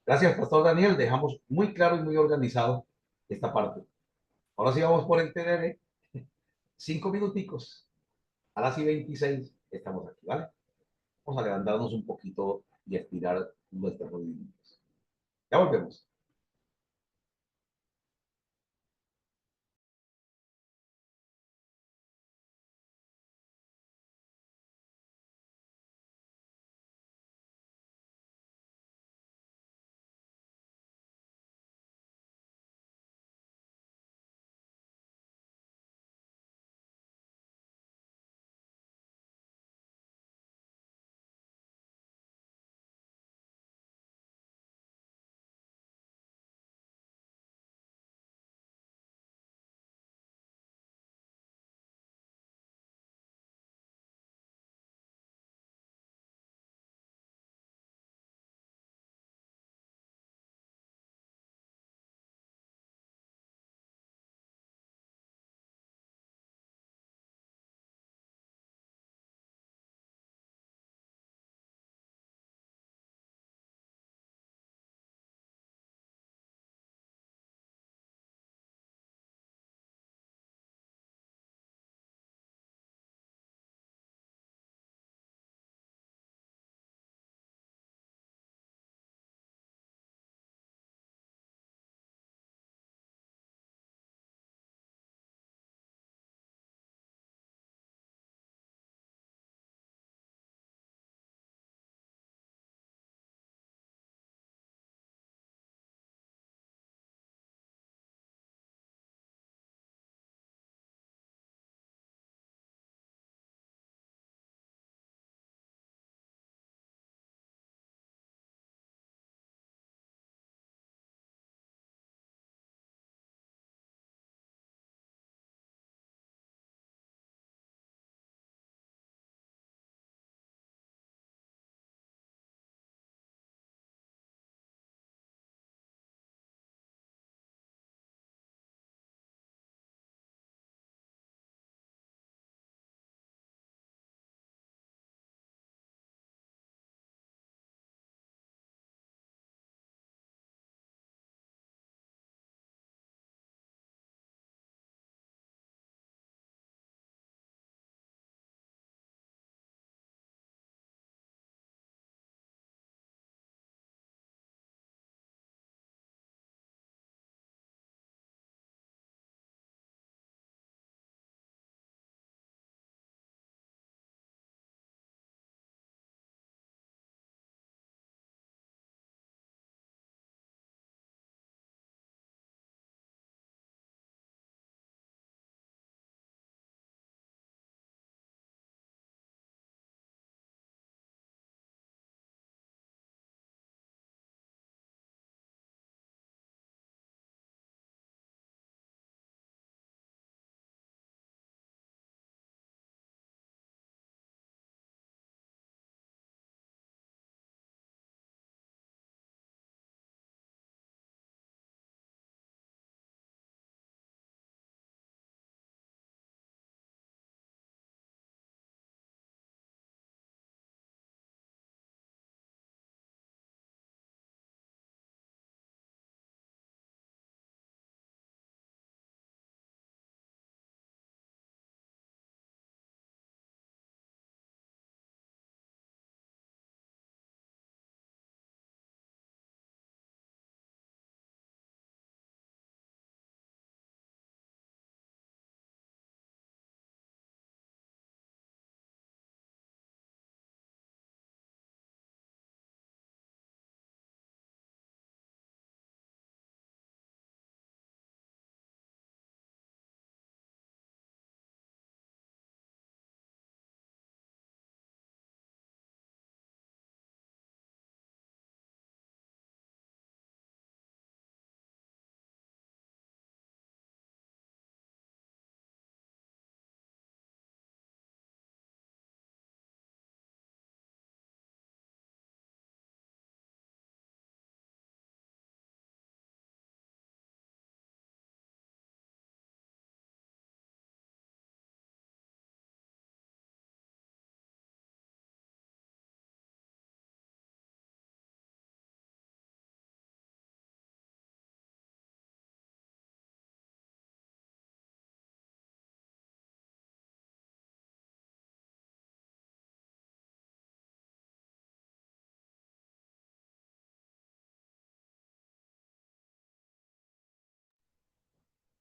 Gracias, Pastor Daniel. Dejamos muy claro y muy organizado esta parte. Ahora sí vamos por el TDR. 5 minuticos. A las y 26 estamos aquí, ¿vale? Vamos a levantarnos un poquito y estirar nuestras rodillas. Ya volvemos.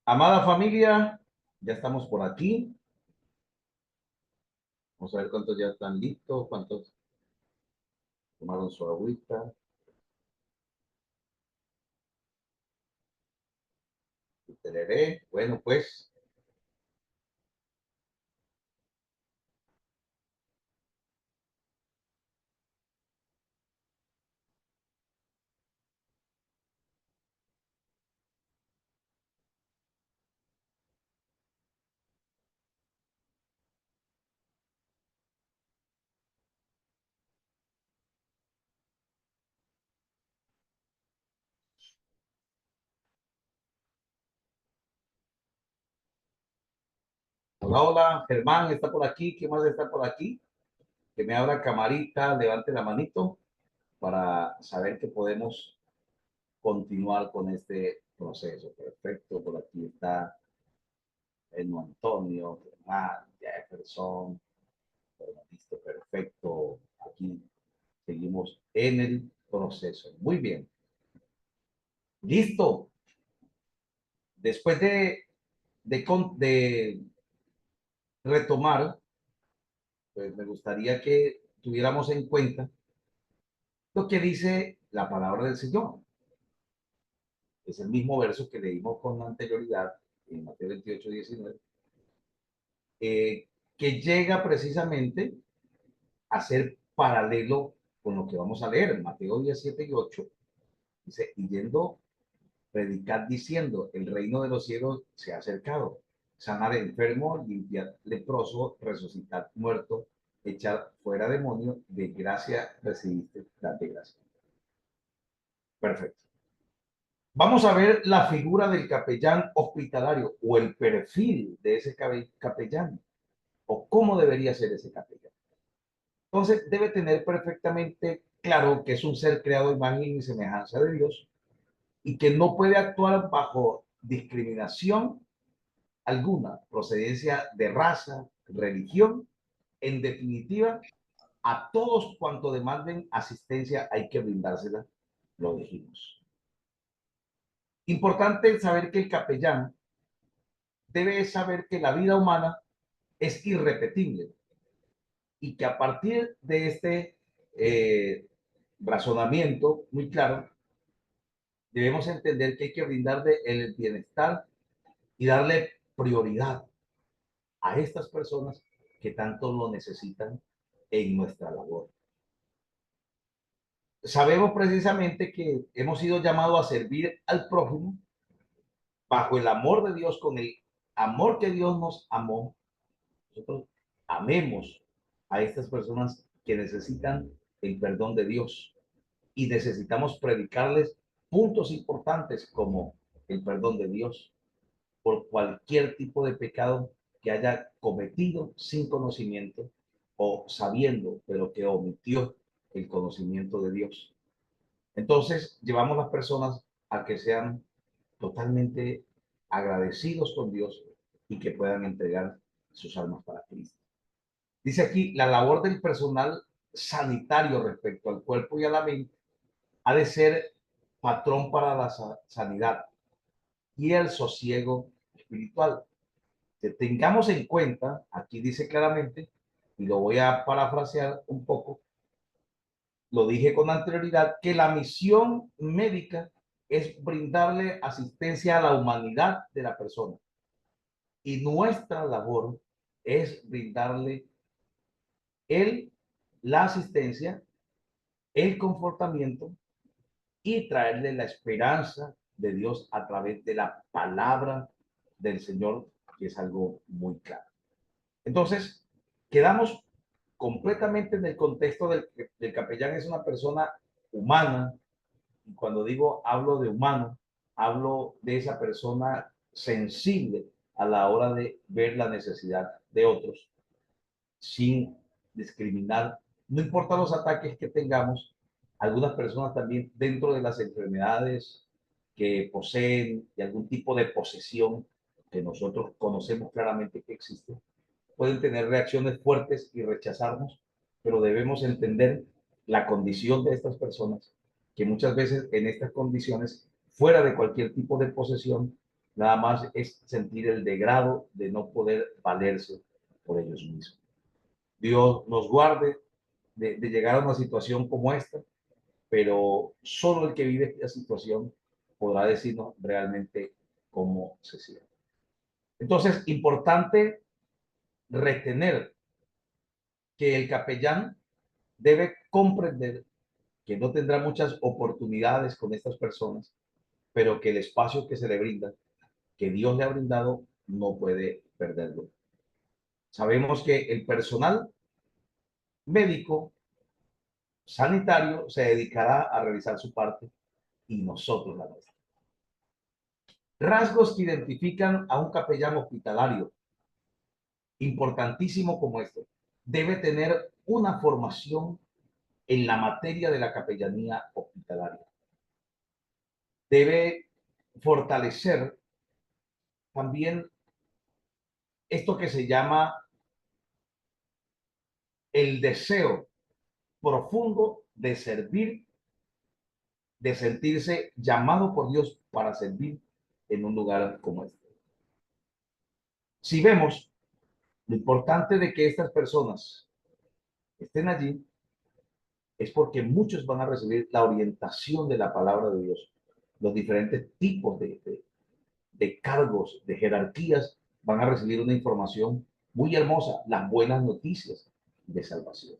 Amada familia, ya estamos por aquí. Vamos a ver cuántos ya están listos, cuántos tomaron su agüita. Bueno, pues, hola, hola, Germán está por aquí. ¿Quién más está por aquí? Que me abra camarita, levante la manito para saber que podemos continuar con este proceso. Perfecto, por aquí está Edmo Antonio, Germán, Jefferson. Bueno, listo, perfecto. Aquí seguimos en el proceso. Muy bien. Listo. Después de retomar, pues me gustaría que tuviéramos en cuenta lo que dice la palabra del Señor. Es el mismo verso que leímos con anterioridad en Mateo 28:19, que llega precisamente a ser paralelo con lo que vamos a leer en Mateo 17:8. Dice, y yendo, predicad diciendo, el reino de los cielos se ha acercado. Sanar enfermo, limpiar leproso, resucitar muerto, echar fuera demonio, de gracia recibiste, date gracia. Perfecto. Vamos a ver la figura del capellán hospitalario o el perfil de ese capellán o cómo debería ser ese capellán. Entonces, debe tener perfectamente claro que es un ser creado a imagen y semejanza de Dios y que no puede actuar bajo discriminación alguna, procedencia de raza, religión. En definitiva, a todos cuanto demanden asistencia hay que brindársela, lo dijimos. Importante saber que el capellán debe saber que la vida humana es irrepetible y que a partir de este razonamiento muy claro, debemos entender que hay que brindarle el bienestar y darle prioridad a estas personas que tanto lo necesitan en nuestra labor. Sabemos precisamente que hemos sido llamados a servir al prójimo bajo el amor de Dios, con el amor que Dios nos amó. Nosotros amemos a estas personas que necesitan el perdón de Dios y necesitamos predicarles puntos importantes como el perdón de Dios por cualquier tipo de pecado que haya cometido sin conocimiento o sabiendo, pero que omitió el conocimiento de Dios. Entonces, llevamos a las personas a que sean totalmente agradecidos con Dios y que puedan entregar sus almas para Cristo. Dice aquí, la labor del personal sanitario respecto al cuerpo y a la mente ha de ser patrón para la sanidad y el sosiego espiritual. Que tengamos en cuenta, aquí dice claramente, y lo voy a parafrasear un poco, lo dije con anterioridad, que la misión médica es brindarle asistencia a la humanidad de la persona. Y nuestra labor es brindarle el, la asistencia, el confortamiento y traerle la esperanza de Dios a través de la palabra del Señor, que es algo muy claro. Entonces, quedamos completamente en el contexto del capellán. Es una persona humana, y cuando digo hablo de humano, hablo de esa persona sensible a la hora de ver la necesidad de otros sin discriminar, no importa los ataques que tengamos. Algunas personas también dentro de las enfermedades que poseen y algún tipo de posesión que nosotros conocemos claramente que existe, pueden tener reacciones fuertes y rechazarnos, pero debemos entender la condición de estas personas, que muchas veces en estas condiciones, fuera de cualquier tipo de posesión, nada más es sentir el degrado de no poder valerse por ellos mismos. Dios nos guarde de llegar a una situación como esta, pero solo el que vive esta situación podrá decirnos realmente cómo se siente. Entonces, importante retener que el capellán debe comprender que no tendrá muchas oportunidades con estas personas, pero que el espacio que se le brinda, que Dios le ha brindado, no puede perderlo. Sabemos que el personal médico, sanitario, se dedicará a realizar su parte y nosotros la nuestra. Rasgos que identifican a un capellán hospitalario, importantísimo como este, debe tener una formación en la materia de la capellanía hospitalaria. Debe fortalecer también esto que se llama el deseo profundo de servir, de sentirse llamado por Dios para servir en un lugar como este. Si vemos lo importante de que estas personas estén allí, es porque muchos van a recibir la orientación de la palabra de Dios. Los diferentes tipos de cargos, de jerarquías, van a recibir una información muy hermosa, las buenas noticias de salvación.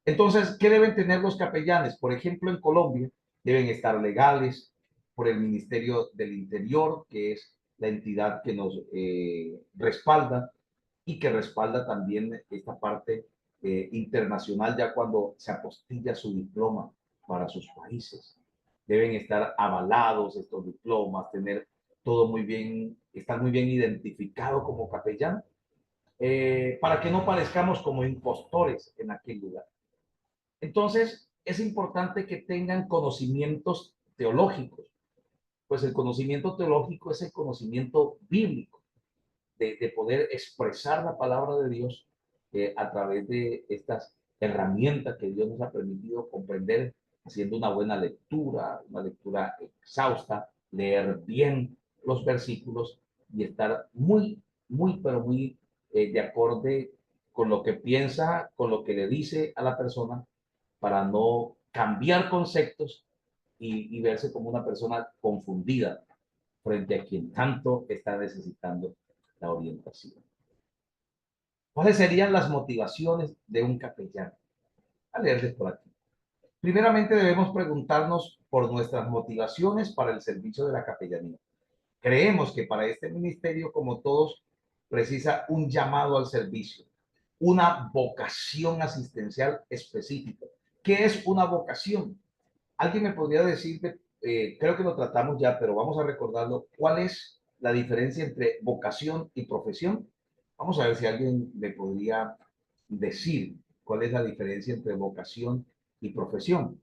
Entonces, ¿qué deben tener los capellanes? Por ejemplo, en Colombia deben estar legales por el Ministerio del Interior, que es la entidad que nos respalda y que respalda también esta parte internacional ya cuando se apostilla su diploma para sus países. Deben estar avalados estos diplomas, tener todo muy bien, estar muy bien identificado como capellán, para que no parezcamos como impostores en aquel lugar. Entonces, es importante que tengan conocimientos teológicos, pues el conocimiento teológico es el conocimiento bíblico, de poder expresar la palabra de Dios a través de estas herramientas que Dios nos ha permitido comprender, haciendo una lectura exhausta, leer bien los versículos y estar pero muy de acorde con lo que piensa, con lo que le dice a la persona, para no cambiar conceptos y verse como una persona confundida frente a quien tanto está necesitando la orientación. ¿Cuáles serían las motivaciones de un capellán? A leerles por aquí. Primeramente debemos preguntarnos por nuestras motivaciones para el servicio de la capellanía. Creemos que para este ministerio, como todos, precisa un llamado al servicio, una vocación asistencial específica. ¿Qué es una vocación? Alguien me podría decir, creo que lo tratamos ya, pero vamos a recordarlo, ¿cuál es la diferencia entre vocación y profesión? Vamos a ver si alguien me podría decir cuál es la diferencia entre vocación y profesión.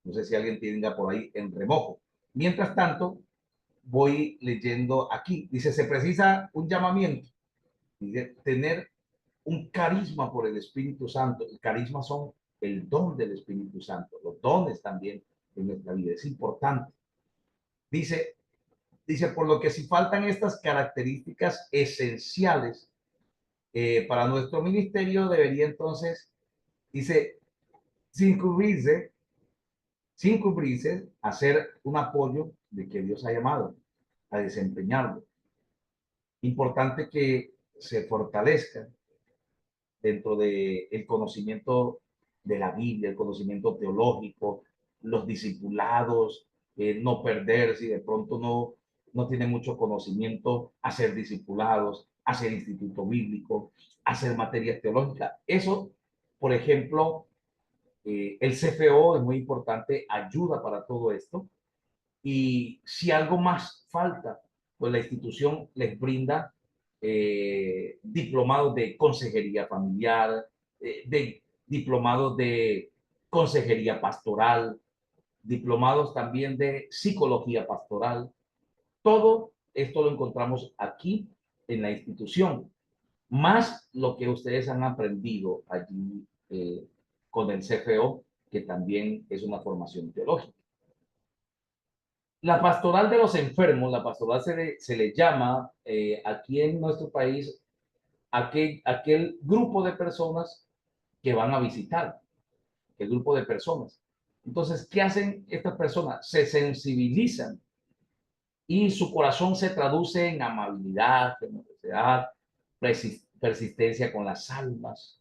No sé si alguien tenga por ahí en remojo. Mientras tanto, voy leyendo aquí. Dice, se precisa un llamamiento, dice, tener un carisma por el Espíritu Santo. El carisma son el don del Espíritu Santo, los dones también en nuestra vida. Es importante. Dice, por lo que si faltan estas características esenciales para nuestro ministerio, debería entonces, dice, sin cubrirse, hacer un apoyo de que Dios ha llamado a desempeñarlo. Importante que se fortalezca dentro del conocimiento de la Biblia, el conocimiento teológico, los discipulados, no perder si de pronto no tiene mucho conocimiento, hacer discipulados, hacer instituto bíblico, hacer materias teológicas. Eso, por ejemplo, el CFO es muy importante, ayuda para todo esto. Y si algo más falta, pues la institución les brinda diplomados de consejería familiar, de diplomados de consejería pastoral, diplomados también de psicología pastoral. Todo esto lo encontramos aquí en la institución, más lo que ustedes han aprendido allí con el CFO, que también es una formación teológica. La pastoral de los enfermos, la pastoral se le llama aquí en nuestro país aquel grupo de personas que van a visitar, el grupo de personas. Entonces, ¿qué hacen estas personas? Se sensibilizan y su corazón se traduce en amabilidad, generosidad, persistencia con las almas,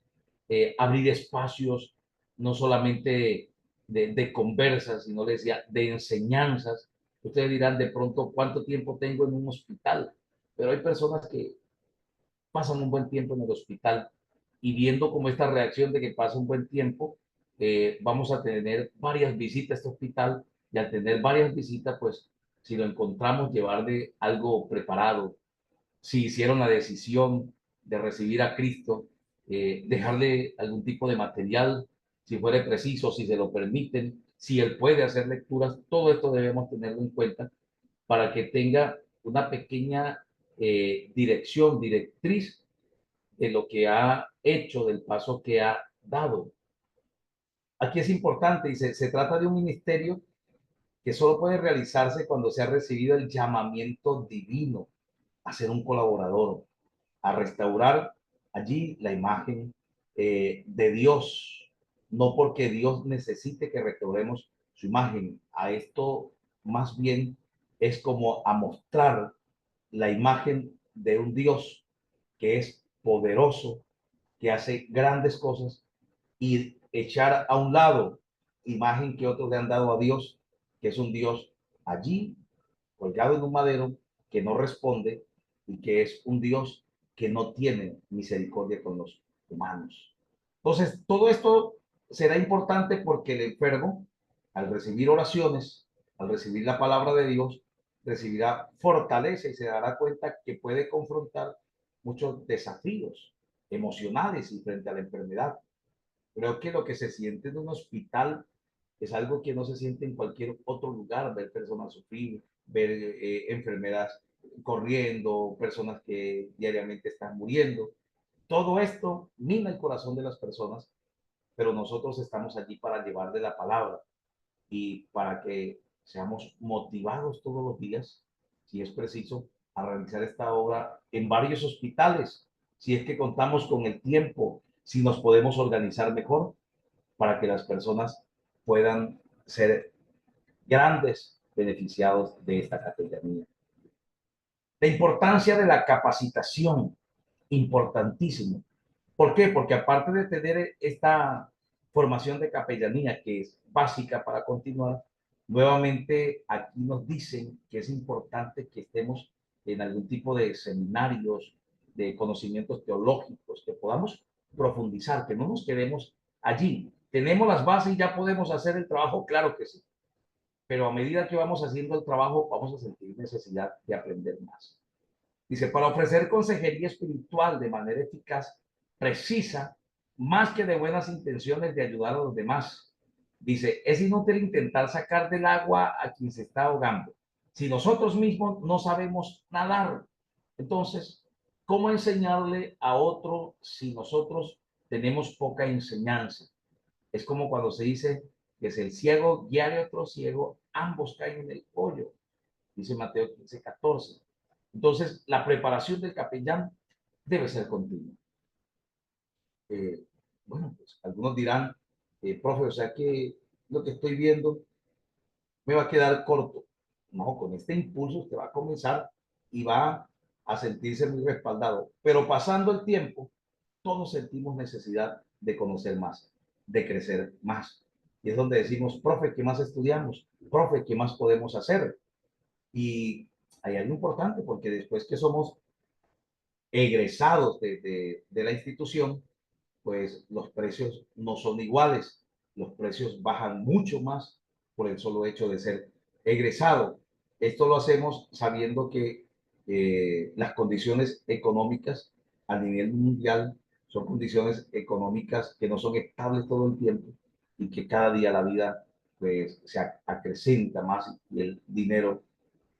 abrir espacios no solamente de conversas, sino decía, de enseñanzas. Ustedes dirán de pronto cuánto tiempo tengo en un hospital, pero hay personas que pasan un buen tiempo en el hospital y viendo como esta reacción de que pasa un buen tiempo, vamos a tener varias visitas a este hospital y al tener varias visitas, pues si lo encontramos, llevarle algo preparado, si hicieron la decisión de recibir a Cristo, dejarle algún tipo de material, si fuera preciso, si se lo permiten, si él puede hacer lecturas, todo esto debemos tenerlo en cuenta para que tenga una pequeña dirección, directriz de lo que ha hecho, del paso que ha dado. Aquí es importante y se trata de un ministerio que solo puede realizarse cuando se ha recibido el llamamiento divino a ser un colaborador, a restaurar allí la imagen de Dios, no porque Dios necesite que restauremos su imagen. A esto más bien es como a mostrar la imagen de un Dios que es poderoso, que hace grandes cosas y echar a un lado imagen que otros le han dado a Dios, que es un Dios allí colgado en un madero que no responde y que es un Dios que no tiene misericordia con los humanos. Entonces, todo esto será importante porque el enfermo, al recibir oraciones, al recibir la palabra de Dios, recibirá fortaleza y se dará cuenta que puede confrontar muchos desafíos emocionales y frente a la enfermedad. Creo que lo que se siente en un hospital es algo que no se siente en cualquier otro lugar, ver personas sufrir, ver enfermedades corriendo, personas que diariamente están muriendo. Todo esto mina el corazón de las personas, pero nosotros estamos allí para llevarle la palabra y para que seamos motivados todos los días, si es preciso, a realizar esta obra en varios hospitales, si es que contamos con el tiempo, si nos podemos organizar mejor para que las personas puedan ser grandes beneficiados de esta capellanía. La importancia de la capacitación, importantísimo. ¿Por qué? Porque aparte de tener esta formación de capellanía que es básica para continuar, nuevamente aquí nos dicen que es importante que estemos en algún tipo de seminarios, de conocimientos teológicos, que podamos profundizar, que no nos quedemos allí. Tenemos las bases y ya podemos hacer el trabajo, claro que sí, pero a medida que vamos haciendo el trabajo vamos a sentir necesidad de aprender más. Dice, para ofrecer consejería espiritual de manera eficaz, precisa, más que de buenas intenciones de ayudar a los demás. Dice, es inútil intentar sacar del agua a quien se está ahogando. Si nosotros mismos no sabemos nadar, entonces, ¿cómo enseñarle a otro si nosotros tenemos poca enseñanza? Es como cuando se dice que si el ciego guía a otro ciego, ambos caen en el hoyo, dice Mateo 15:14. Entonces, la preparación del capellán debe ser continua. Eh, bueno, pues algunos dirán, profe, o sea que lo que estoy viendo me va a quedar corto. No, con este impulso usted va a comenzar y va a sentirse muy respaldado. Pero pasando el tiempo, todos sentimos necesidad de conocer más, de crecer más. Y es donde decimos, profe, ¿qué más estudiamos? Profe, ¿qué más podemos hacer? Y hay algo importante, porque después que somos egresados de la institución, pues los precios no son iguales. Los precios bajan mucho más por el solo hecho de ser egresado. Esto lo hacemos sabiendo que las condiciones económicas a nivel mundial son condiciones económicas que no son estables todo el tiempo y que cada día la vida pues se acrecenta más y el dinero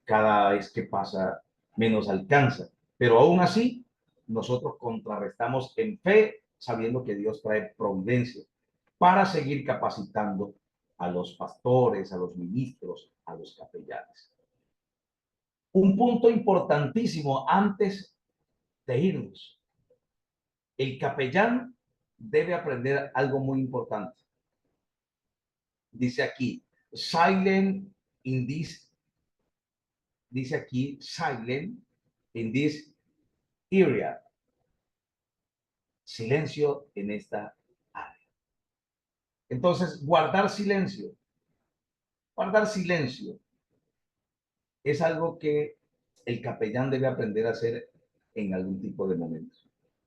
cada vez que pasa menos alcanza. Pero aún así, nosotros contrarrestamos en fe, sabiendo que Dios trae providencia para seguir capacitando a los pastores, a los ministros, a los capellanes. Un punto importantísimo antes de irnos. El capellán debe aprender algo muy importante. Dice aquí, silent in this, dice aquí, silent in this area. Silencio en esta área. Entonces, guardar silencio. Guardar silencio es algo que el capellán debe aprender a hacer en algún tipo de momento.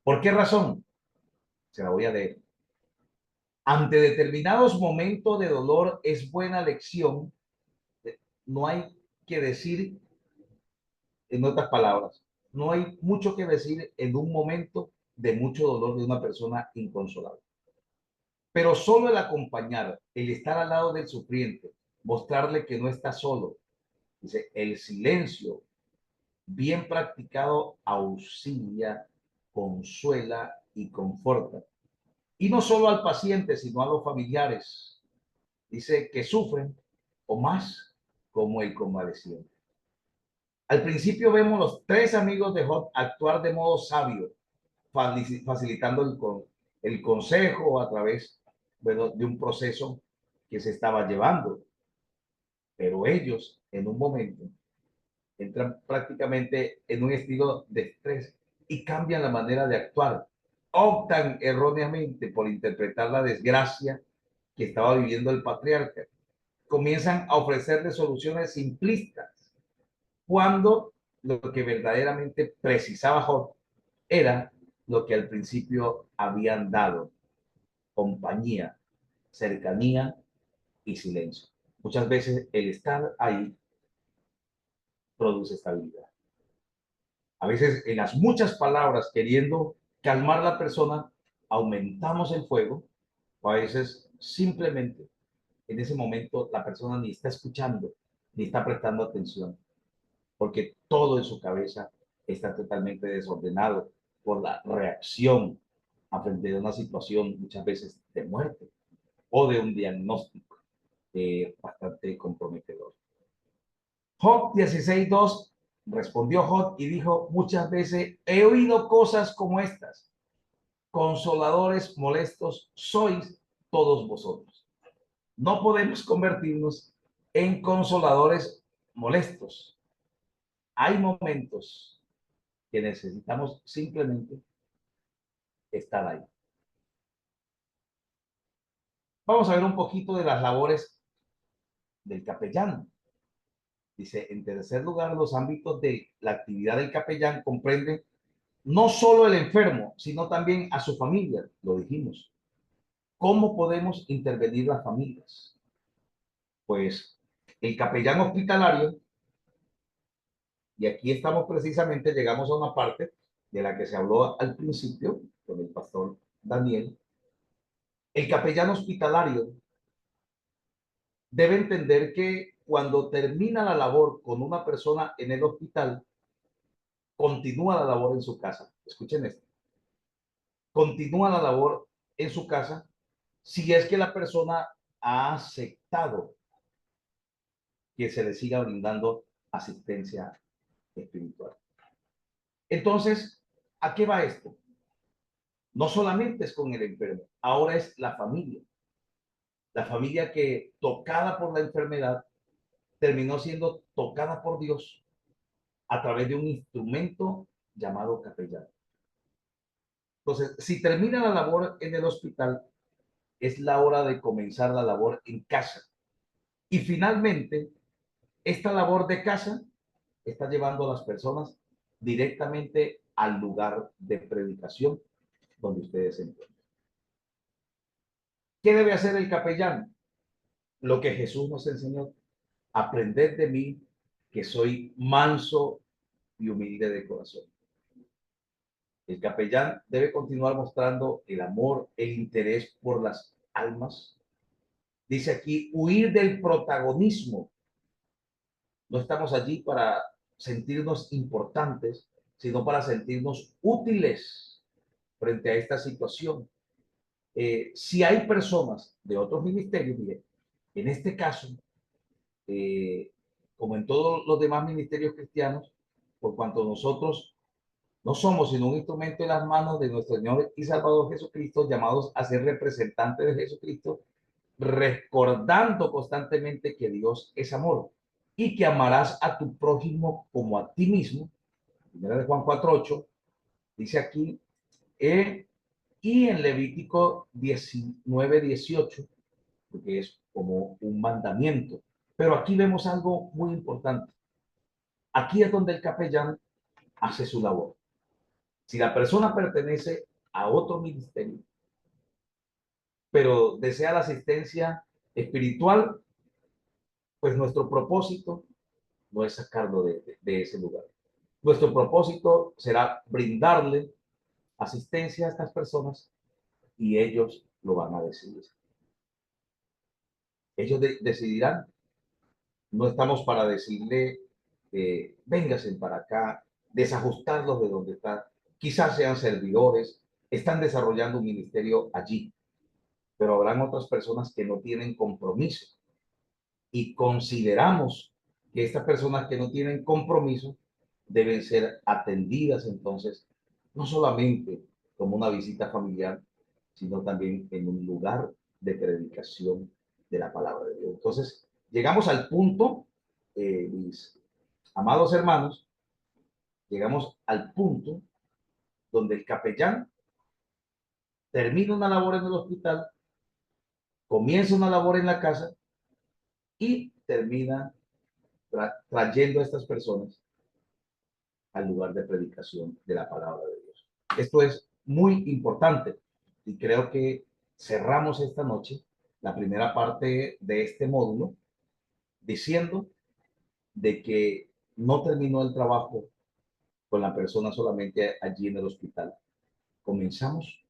¿Por qué razón? Se la voy a leer. Ante determinados momentos de dolor es buena lección. No hay que decir, en otras palabras, no hay mucho que decir en un momento de mucho dolor de una persona inconsolable. Pero solo el acompañar, el estar al lado del sufriente, mostrarle que no está solo. Dice, el silencio bien practicado auxilia, consuela y conforta. Y no solo al paciente, sino a los familiares. Dice que sufren o más como el convaleciente. Al principio vemos los tres amigos de Job actuar de modo sabio, facilitando el consejo a través, bueno, de un proceso que se estaba llevando. Pero ellos, en un momento, entran prácticamente en un estilo de estrés y cambian la manera de actuar. Optan erróneamente por interpretar la desgracia que estaba viviendo el patriarca. Comienzan a ofrecerle soluciones simplistas cuando lo que verdaderamente precisaba Job era lo que al principio habían dado: compañía, cercanía y silencio. Muchas veces el estar ahí produce estabilidad. A veces en las muchas palabras, queriendo calmar a la persona, aumentamos el fuego, o a veces simplemente en ese momento la persona ni está escuchando, ni está prestando atención, porque todo en su cabeza está totalmente desordenado por la reacción a frente de una situación muchas veces de muerte o de un diagnóstico bastante comprometedor. Job 16:2, respondió Job y dijo: muchas veces he oído cosas como estas. Consoladores molestos sois todos vosotros. No podemos convertirnos en consoladores molestos. Hay momentos que necesitamos simplemente estar ahí. Vamos a ver un poquito de las labores del capellán. Dice, en tercer lugar, los ámbitos de la actividad del capellán comprenden no solo el enfermo, sino también a su familia, lo dijimos. ¿Cómo podemos intervenir las familias? Pues el capellán hospitalario, y aquí estamos precisamente, llegamos a una parte de la que se habló al principio con el pastor Daniel. El capellán hospitalario debe entender que cuando termina la labor con una persona en el hospital, continúa la labor en su casa. Escuchen esto. Continúa la labor en su casa si es que la persona ha aceptado que se le siga brindando asistencia espiritual. Entonces, ¿a qué va esto? No solamente es con el enfermo, ahora es la familia. La familia que, tocada por la enfermedad, terminó siendo tocada por Dios a través de un instrumento llamado capellán. Entonces, si termina la labor en el hospital, es la hora de comenzar la labor en casa. Y finalmente, esta labor de casa está llevando a las personas directamente al lugar de predicación donde ustedes se encuentran. ¿Qué debe hacer el capellán? Lo que Jesús nos enseñó: aprended de mí, que soy manso y humilde de corazón. El capellán debe continuar mostrando el amor, el interés por las almas. Dice aquí, huir del protagonismo. No estamos allí para sentirnos importantes, sino para sentirnos útiles frente a esta situación. Si hay personas de otros ministerios, mire, en este caso, como en todos los demás ministerios cristianos, por cuanto nosotros no somos sino un instrumento en las manos de nuestro Señor y Salvador Jesucristo, llamados a ser representantes de Jesucristo, recordando constantemente que Dios es amor y que amarás a tu prójimo como a ti mismo. Primera de Juan 4:8 dice aquí, y en Levítico 19:18, porque es como un mandamiento. Pero aquí vemos algo muy importante. Aquí es donde el capellán hace su labor. Si la persona pertenece a otro ministerio, pero desea la asistencia espiritual, pues nuestro propósito no es sacarlo de ese lugar. Nuestro propósito será brindarle asistencia a estas personas y ellos lo van a decidir. Ellos decidirán. No estamos para decirle, véngase para acá, desajustarlos de donde están. Quizás sean servidores, están desarrollando un ministerio allí, pero habrán otras personas que no tienen compromiso y consideramos que estas personas que no tienen compromiso deben ser atendidas entonces, no solamente como una visita familiar, sino también en un lugar de predicación de la palabra de Dios. Entonces, llegamos al punto, mis amados hermanos, llegamos al punto donde el capellán termina una labor en el hospital, comienza una labor en la casa y termina trayendo a estas personas al lugar de predicación de la palabra de Dios. Esto es muy importante y creo que cerramos esta noche la primera parte de este módulo diciendo de que no terminó el trabajo con la persona solamente allí en el hospital. Comenzamos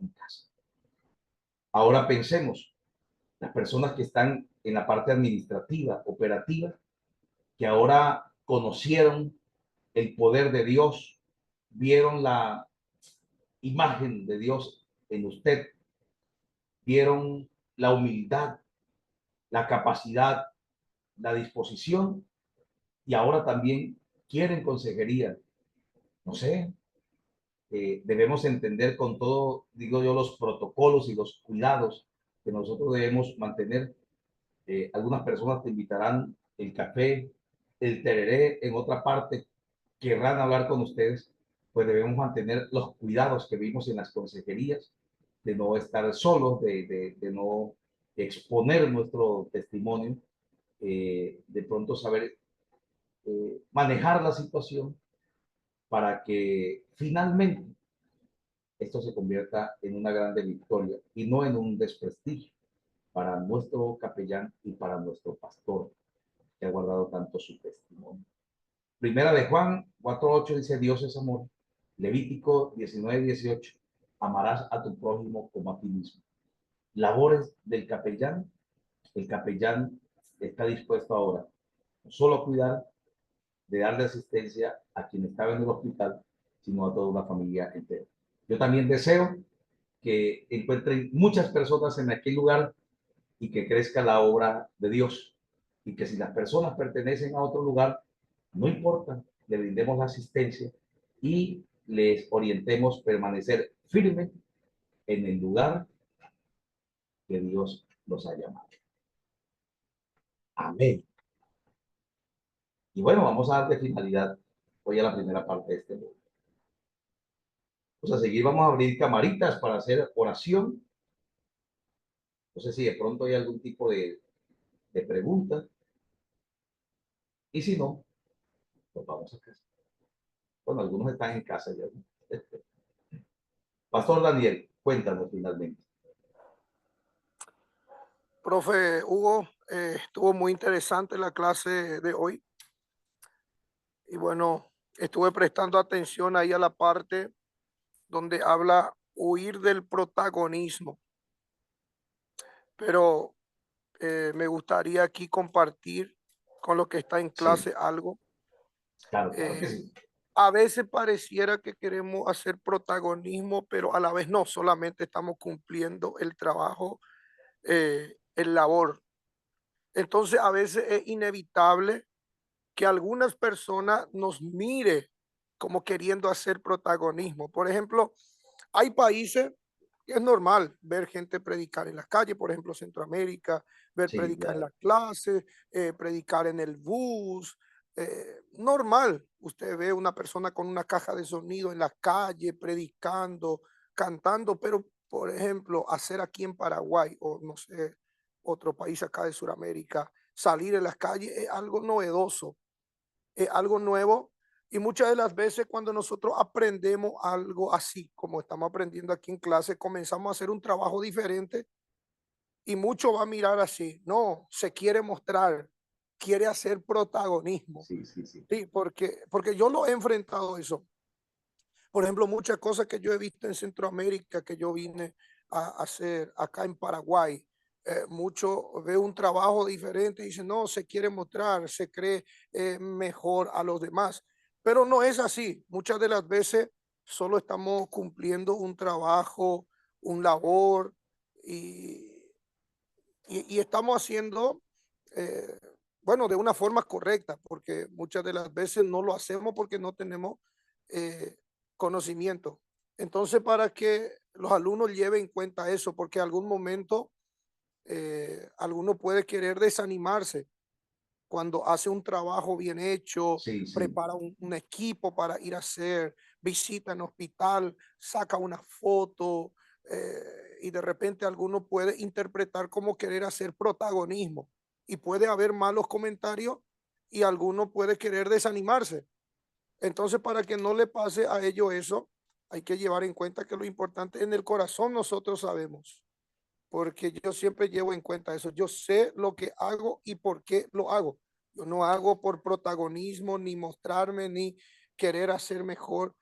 en casa. Ahora pensemos, las personas que están en la parte administrativa, operativa, que ahora conocieron el poder de Dios, vieron la imagen de Dios en usted, vieron la humildad, la capacidad, la disposición y ahora también quieren consejería. No sé, debemos entender con todo, digo yo, los protocolos y los cuidados que nosotros debemos mantener. Algunas personas te invitarán el café, el tereré, en otra parte querrán hablar con ustedes, pues debemos mantener los cuidados que vimos en las consejerías, de no estar solos, de no exponer nuestro testimonio, de pronto saber manejar la situación para que finalmente esto se convierta en una grande victoria y no en un desprestigio para nuestro capellán y para nuestro pastor que ha guardado tanto su testimonio. Primera de Juan 4:8 dice, Dios es amor. Levítico 19:18, amarás a tu prójimo como a ti mismo. Labores del capellán. El capellán está dispuesto ahora no solo a cuidar, de darle asistencia a quien estaba en el hospital, sino a toda una familia entera. Yo también deseo que encuentren muchas personas en aquel lugar y que crezca la obra de Dios. Y que si las personas pertenecen a otro lugar, no importa, le brindemos la asistencia y les orientemos a permanecer firmes en el lugar que Dios los ha llamado. Amén. Y bueno, vamos a darle finalidad hoy a la primera parte de este módulo. Pues a seguir vamos a abrir camaritas para hacer oración. No sé si de pronto hay algún tipo de pregunta. Y si no, pues vamos a casa. Bueno, algunos están en casa ya, ¿no? Pastor Daniel, cuéntanos finalmente. Profe Hugo, estuvo muy interesante la clase de hoy. Y bueno, estuve prestando atención ahí a la parte donde habla huir del protagonismo. Pero me gustaría aquí compartir con los que está en Sí, clase algo. claro, claro que Eh, sí. a veces pareciera que queremos hacer protagonismo, pero a la vez no, solamente estamos cumpliendo el trabajo, el labor. Entonces, a veces es inevitable que algunas personas nos mire como queriendo hacer protagonismo. Por ejemplo, hay países que es normal ver gente predicar en la calle, por ejemplo, Centroamérica, ver Sí, predicar en claro. la clase, predicar en el bus. Normal, usted ve una persona con una caja de sonido en la calle, predicando, cantando, pero, por ejemplo, hacer aquí en Paraguay o no sé, otro país acá de Sudamérica, salir en las calles es algo novedoso, algo nuevo. Y muchas de las veces cuando nosotros aprendemos algo así, como estamos aprendiendo aquí en clase, comenzamos a hacer un trabajo diferente y mucho va a mirar así. No, se quiere mostrar, quiere hacer protagonismo. Sí, sí, sí. Sí, porque yo lo he enfrentado eso. Por ejemplo, muchas cosas que yo he visto en Centroamérica que yo vine a hacer acá en Paraguay. Mucho veo un trabajo diferente y dice, no, se quiere mostrar, se cree mejor a los demás. Pero no es así. Muchas de las veces solo estamos cumpliendo un trabajo, un labor y, y estamos haciendo, eh, bueno, de una forma correcta, porque muchas de las veces no lo hacemos porque no tenemos eh, conocimiento. Entonces, para que los alumnos lleven en cuenta eso, porque algún momento alguno puede querer desanimarse cuando hace un trabajo bien hecho, Sí, sí. prepara un equipo para ir a hacer, visita en hospital, saca una foto, y de repente alguno puede interpretar como querer hacer protagonismo y puede haber malos comentarios y alguno puede querer desanimarse. Entonces, para que no le pase a ellos eso, hay que llevar en cuenta que lo importante en el corazón nosotros sabemos, porque yo siempre llevo en cuenta eso. Yo sé lo que hago y por qué lo hago. Yo no hago por protagonismo, ni mostrarme, ni querer hacer mejor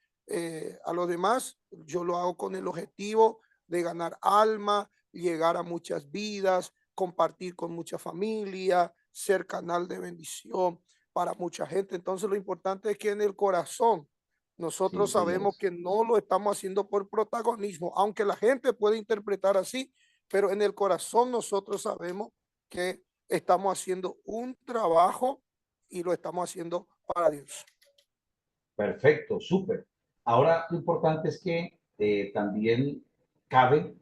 a los demás. Yo lo hago con el objetivo de ganar alma, llegar a muchas vidas, compartir con mucha familia, ser canal de bendición para mucha gente. Entonces lo importante es que en el corazón Sí, nosotros sabemos señores. que no lo estamos haciendo por protagonismo, aunque la gente puede interpretar así, pero en el corazón nosotros sabemos que estamos haciendo un trabajo y lo estamos haciendo para Dios. Perfecto, súper. Ahora, lo importante es que también cabe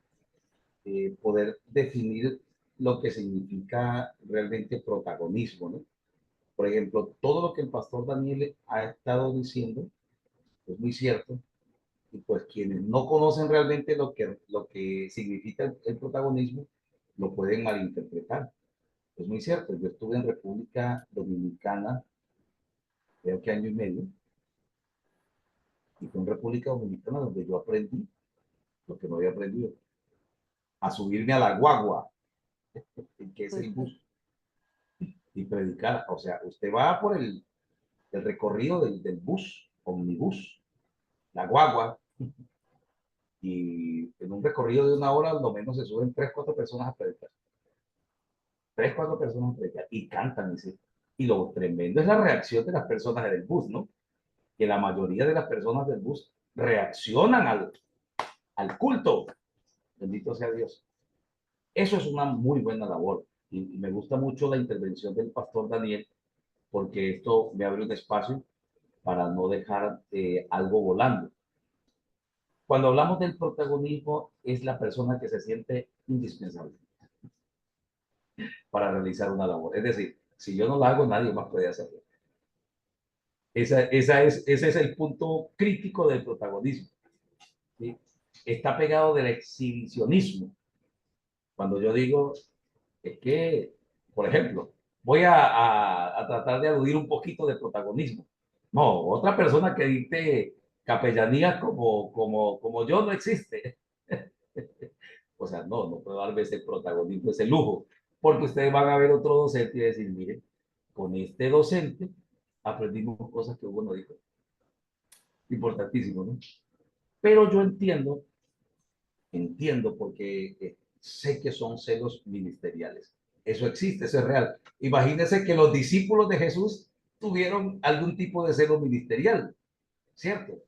poder definir lo que significa realmente protagonismo, ¿no? Por ejemplo, todo lo que el pastor Daniel ha estado diciendo es muy cierto, y pues quienes no conocen realmente lo que significa el protagonismo, lo pueden malinterpretar. Es muy cierto, yo estuve en República Dominicana, creo que año y medio, y fue en República Dominicana donde yo aprendí lo que no había aprendido, a subirme a la guagua, que es el bus, y predicar. O sea, usted va por el recorrido del bus, omnibus, la guagua, y en un recorrido de una hora, lo menos se suben tres, cuatro personas a predicar. Tres, cuatro personas a predicar y cantan. Y lo tremendo es la reacción de las personas del bus, ¿no? Que la mayoría de las personas del bus reaccionan al culto. Bendito sea Dios. Eso es una muy buena labor. Y me gusta mucho la intervención del pastor Daniel, porque esto me abre un espacio para no dejar algo volando. Cuando hablamos del protagonismo, es la persona que se siente indispensable para realizar una labor. Es decir, si yo no la hago, nadie más puede hacerlo. Ese es el punto crítico del protagonismo. ¿Sí? Está pegado del exhibicionismo. Cuando yo digo, es que, por ejemplo, voy a tratar de aludir un poquito de protagonismo. No, otra persona que dicte capellanía como yo no existe. O sea, no puedo darme ese protagonismo, ese lujo, porque ustedes van a ver otro docente y decir, mire, con este docente aprendimos cosas que Hugo no dijo. Importantísimo, ¿no? Pero yo entiendo porque sé que son celos ministeriales. Eso existe, eso es real. Imagínense que los discípulos de Jesús tuvieron algún tipo de celo ministerial, ¿cierto?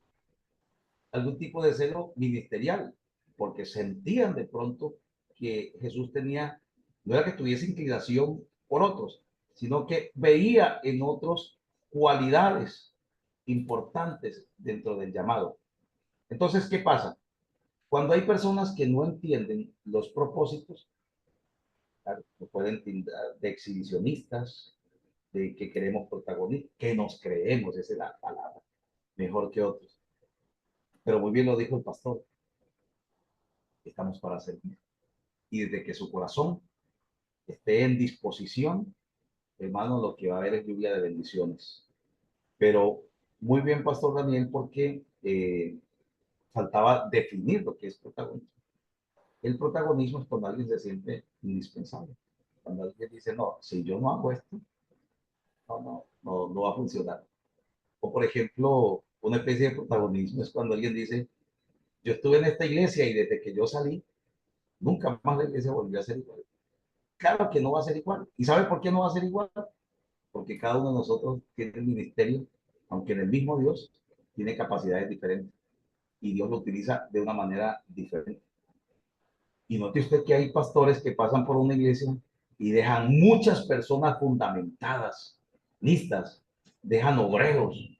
Algún tipo de celo ministerial, porque sentían de pronto que Jesús tenía, no era que tuviese inclinación por otros, sino que veía en otros cualidades importantes dentro del llamado. Entonces, ¿qué pasa? Cuando hay personas que no entienden los propósitos, claro, pueden tildar de exhibicionistas, de que queremos protagonistas, que nos creemos, esa es la palabra, mejor que otros. Pero muy bien lo dijo el pastor, estamos para servir. Y desde que su corazón esté en disposición, hermano, lo que va a haber es lluvia de bendiciones. Pero muy bien, Pastor Daniel, porque faltaba definir lo que es protagonismo. El protagonismo es cuando alguien se siente indispensable. Cuando alguien dice, no, si yo no hago esto, no va a funcionar. O por ejemplo, una especie de protagonismo es cuando alguien dice, yo estuve en esta iglesia y desde que yo salí, nunca más la iglesia volvió a ser igual. Claro que no va a ser igual. ¿Y sabe por qué no va a ser igual? Porque cada uno de nosotros tiene el ministerio, aunque en el mismo Dios, tiene capacidades diferentes y Dios lo utiliza de una manera diferente. Y note usted que hay pastores que pasan por una iglesia y dejan muchas personas fundamentadas, listas, dejan obreros,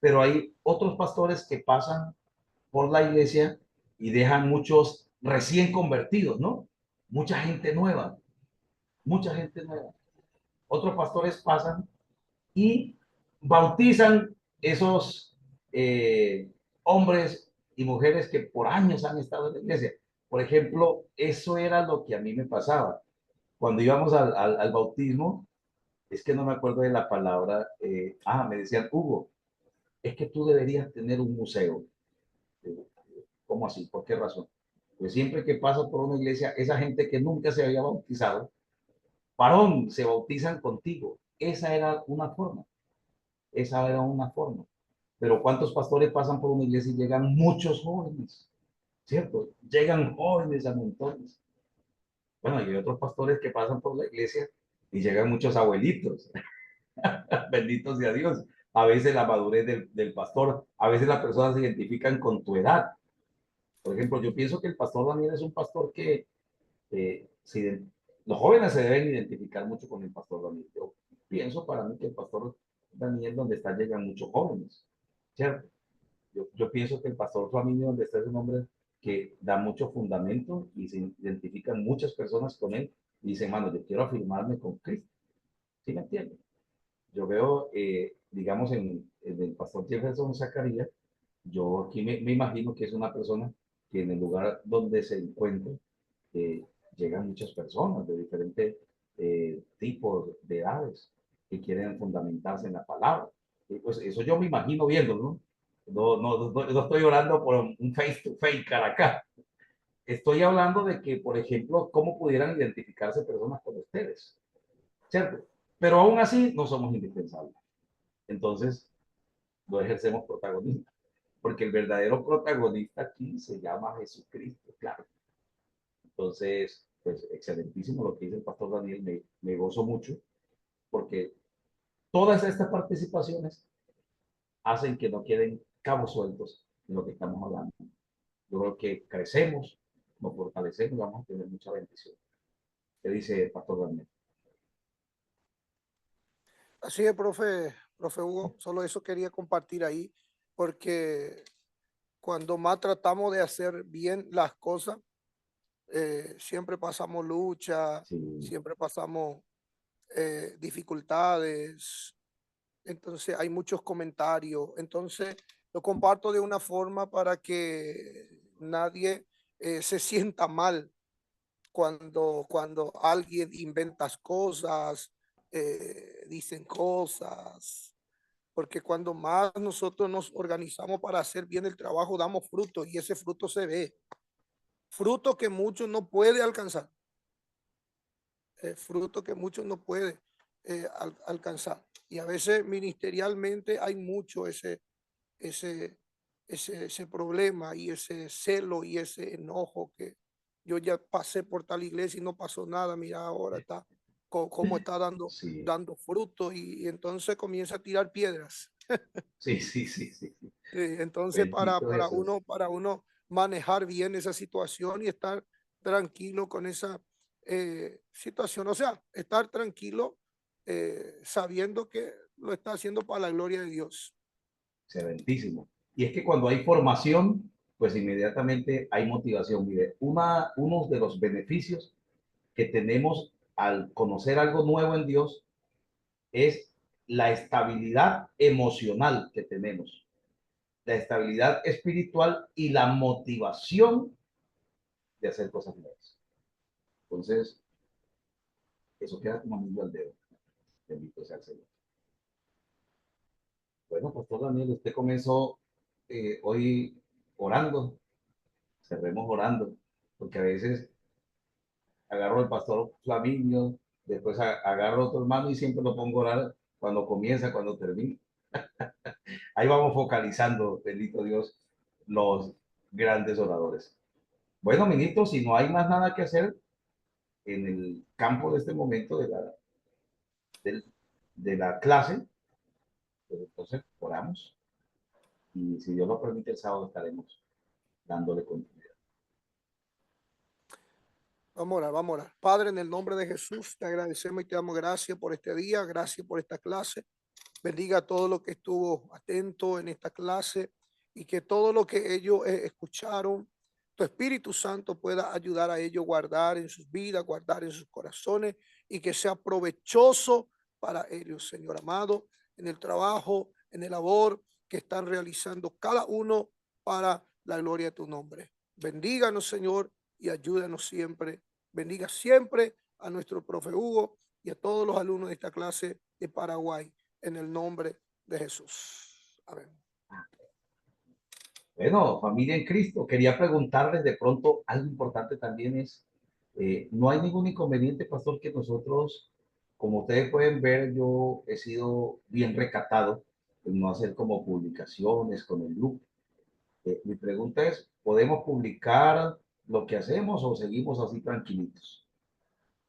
pero hay otros pastores que pasan por la iglesia y dejan muchos recién convertidos, ¿no? Mucha gente nueva, mucha gente nueva. Otros pastores pasan y bautizan esos hombres y mujeres que por años han estado en la iglesia. Por ejemplo, eso era lo que a mí me pasaba. Cuando íbamos al bautismo, es que no me acuerdo de la palabra, me decían, Hugo, es que tú deberías tener un museo. ¿Cómo así? ¿Por qué razón? Pues siempre que pasa por una iglesia, esa gente que nunca se había bautizado, varón, se bautizan contigo. Esa era una forma. Esa era una forma. Pero ¿cuántos pastores pasan por una iglesia y llegan muchos jóvenes? ¿Cierto? Llegan jóvenes a montones. Bueno, y hay otros pastores que pasan por la iglesia y llegan muchos abuelitos. Benditos sea Dios. A veces la madurez del pastor, a veces las personas se identifican con tu edad. Por ejemplo, yo pienso que el pastor Daniel es un pastor que los jóvenes se deben identificar mucho con el pastor Daniel. Yo pienso para mí que el pastor Daniel, donde está, llegan muchos jóvenes, ¿cierto? Yo pienso que el pastor Flaminio, donde está, es un hombre que da mucho fundamento y se identifican muchas personas con él y dicen, mano, yo quiero afirmarme con Cristo. ¿Sí me entienden? Yo veo, digamos, en el pastor Jefferson Zacarías, yo aquí me imagino que es una persona que en el lugar donde se encuentra, eh, llegan muchas personas de diferentes tipos de edades que quieren fundamentarse en la palabra. Y pues eso yo me imagino viendo, ¿no? No estoy orando por un face to face cara acá. Estoy hablando de que, por ejemplo, cómo pudieran identificarse personas con ustedes, ¿cierto? Pero aún así no somos indispensables. Entonces, no ejercemos protagonismo, porque el verdadero protagonista aquí se llama Jesucristo, claro. Entonces, pues excelentísimo lo que dice el pastor Daniel, me gozo mucho, porque todas estas participaciones hacen que no queden cabos sueltos en lo que estamos hablando. Yo creo que crecemos, nos fortalecemos y vamos a tener mucha bendición. ¿Qué dice el pastor Daniel? Así es, profe Hugo, solo eso quería compartir ahí, porque cuando más tratamos de hacer bien las cosas, siempre pasamos lucha, Sí, siempre pasamos dificultades, entonces hay muchos comentarios, entonces lo comparto de una forma para que nadie se sienta mal cuando alguien inventa cosas, dicen cosas, porque cuando más nosotros nos organizamos para hacer bien el trabajo, damos fruto y ese fruto se ve, fruto que muchos no puede alcanzar, fruto que muchos no puede alcanzar. Y a veces ministerialmente hay mucho ese, ese problema y ese celo y ese enojo que yo ya pasé por tal iglesia y no pasó nada, mira ahora está cómo está sí, dando fruto y entonces comienza a tirar piedras. sí. Entonces Bendito Jesús. para uno manejar bien esa situación y estar tranquilo con esa situación. O sea, estar tranquilo sabiendo que lo está haciendo para la gloria de Dios. Excelentísimo. Y es que cuando hay formación, pues inmediatamente hay motivación. Mire, uno de los beneficios que tenemos al conocer algo nuevo en Dios es la estabilidad emocional que tenemos, la estabilidad espiritual y la motivación de hacer cosas nuevas. Entonces, eso queda como anillo al dedo. Bendito sea el Señor. Bueno, Pastor Daniel, usted comenzó hoy orando, cerremos orando, porque a veces agarro al pastor Flaminio, después agarro otro hermano y siempre lo pongo a orar cuando comienza, cuando termina. Ahí vamos focalizando, bendito Dios, los grandes oradores. Bueno, ministro, si no hay más nada que hacer en el campo de este momento de, de la clase, pues entonces oramos y si Dios lo permite el sábado estaremos dándole continuidad. Vamos a orar, vamos a orar. Padre, en el nombre de Jesús, te agradecemos y te damos gracias por este día, gracias por esta clase. Bendiga a todo lo que estuvo atento en esta clase y que todo lo que ellos escucharon, tu Espíritu Santo pueda ayudar a ellos a guardar en sus vidas, guardar en sus corazones y que sea provechoso para ellos, Señor amado, en el trabajo, en el labor que están realizando cada uno para la gloria de tu nombre. Bendíganos, Señor, y ayúdanos siempre. Bendiga siempre a nuestro profe Hugo y a todos los alumnos de esta clase de Paraguay en el nombre de Jesús. Amén. Bueno, familia en Cristo, quería preguntarles de pronto algo importante también es, no hay ningún inconveniente, pastor, que nosotros, como ustedes pueden ver, yo he sido bien recatado en no hacer como publicaciones con el grupo. Mi pregunta es, ¿podemos publicar lo que hacemos o seguimos así tranquilitos?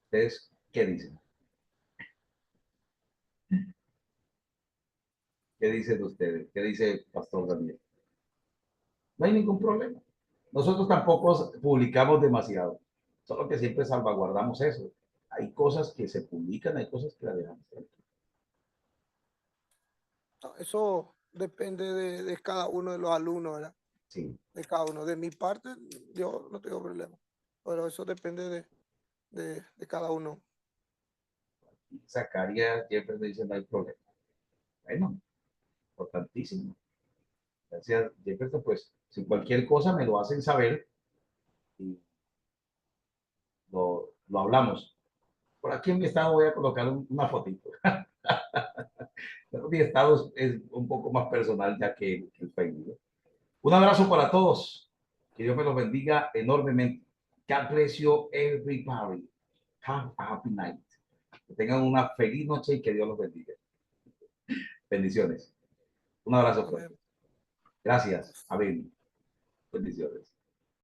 ¿Ustedes qué dicen? ¿Qué dicen ustedes? ¿Qué dice Pastor Daniel? No hay ningún problema. Nosotros tampoco publicamos demasiado, solo que siempre salvaguardamos eso. Hay cosas que se publican, hay cosas que las dejamos. Eso depende de cada uno de los alumnos, ¿verdad? Sí. De cada uno. De mi parte, yo no tengo problema, pero eso depende de cada uno. Zacarías siempre me dice no hay problema. Bueno, importantísimo. Gracias, Jefferson. Pues si cualquier cosa me lo hacen saber y lo hablamos. Por aquí en mi estado voy a colocar una fotito. Pero mi estado es un poco más personal ya que el Facebook. Un abrazo para todos. Que Dios me los bendiga enormemente. God bless you everybody. Have a happy night. Que tengan una feliz noche y que Dios los bendiga. Bendiciones. Un abrazo fuerte. Amén. Gracias. Amén. Bendiciones.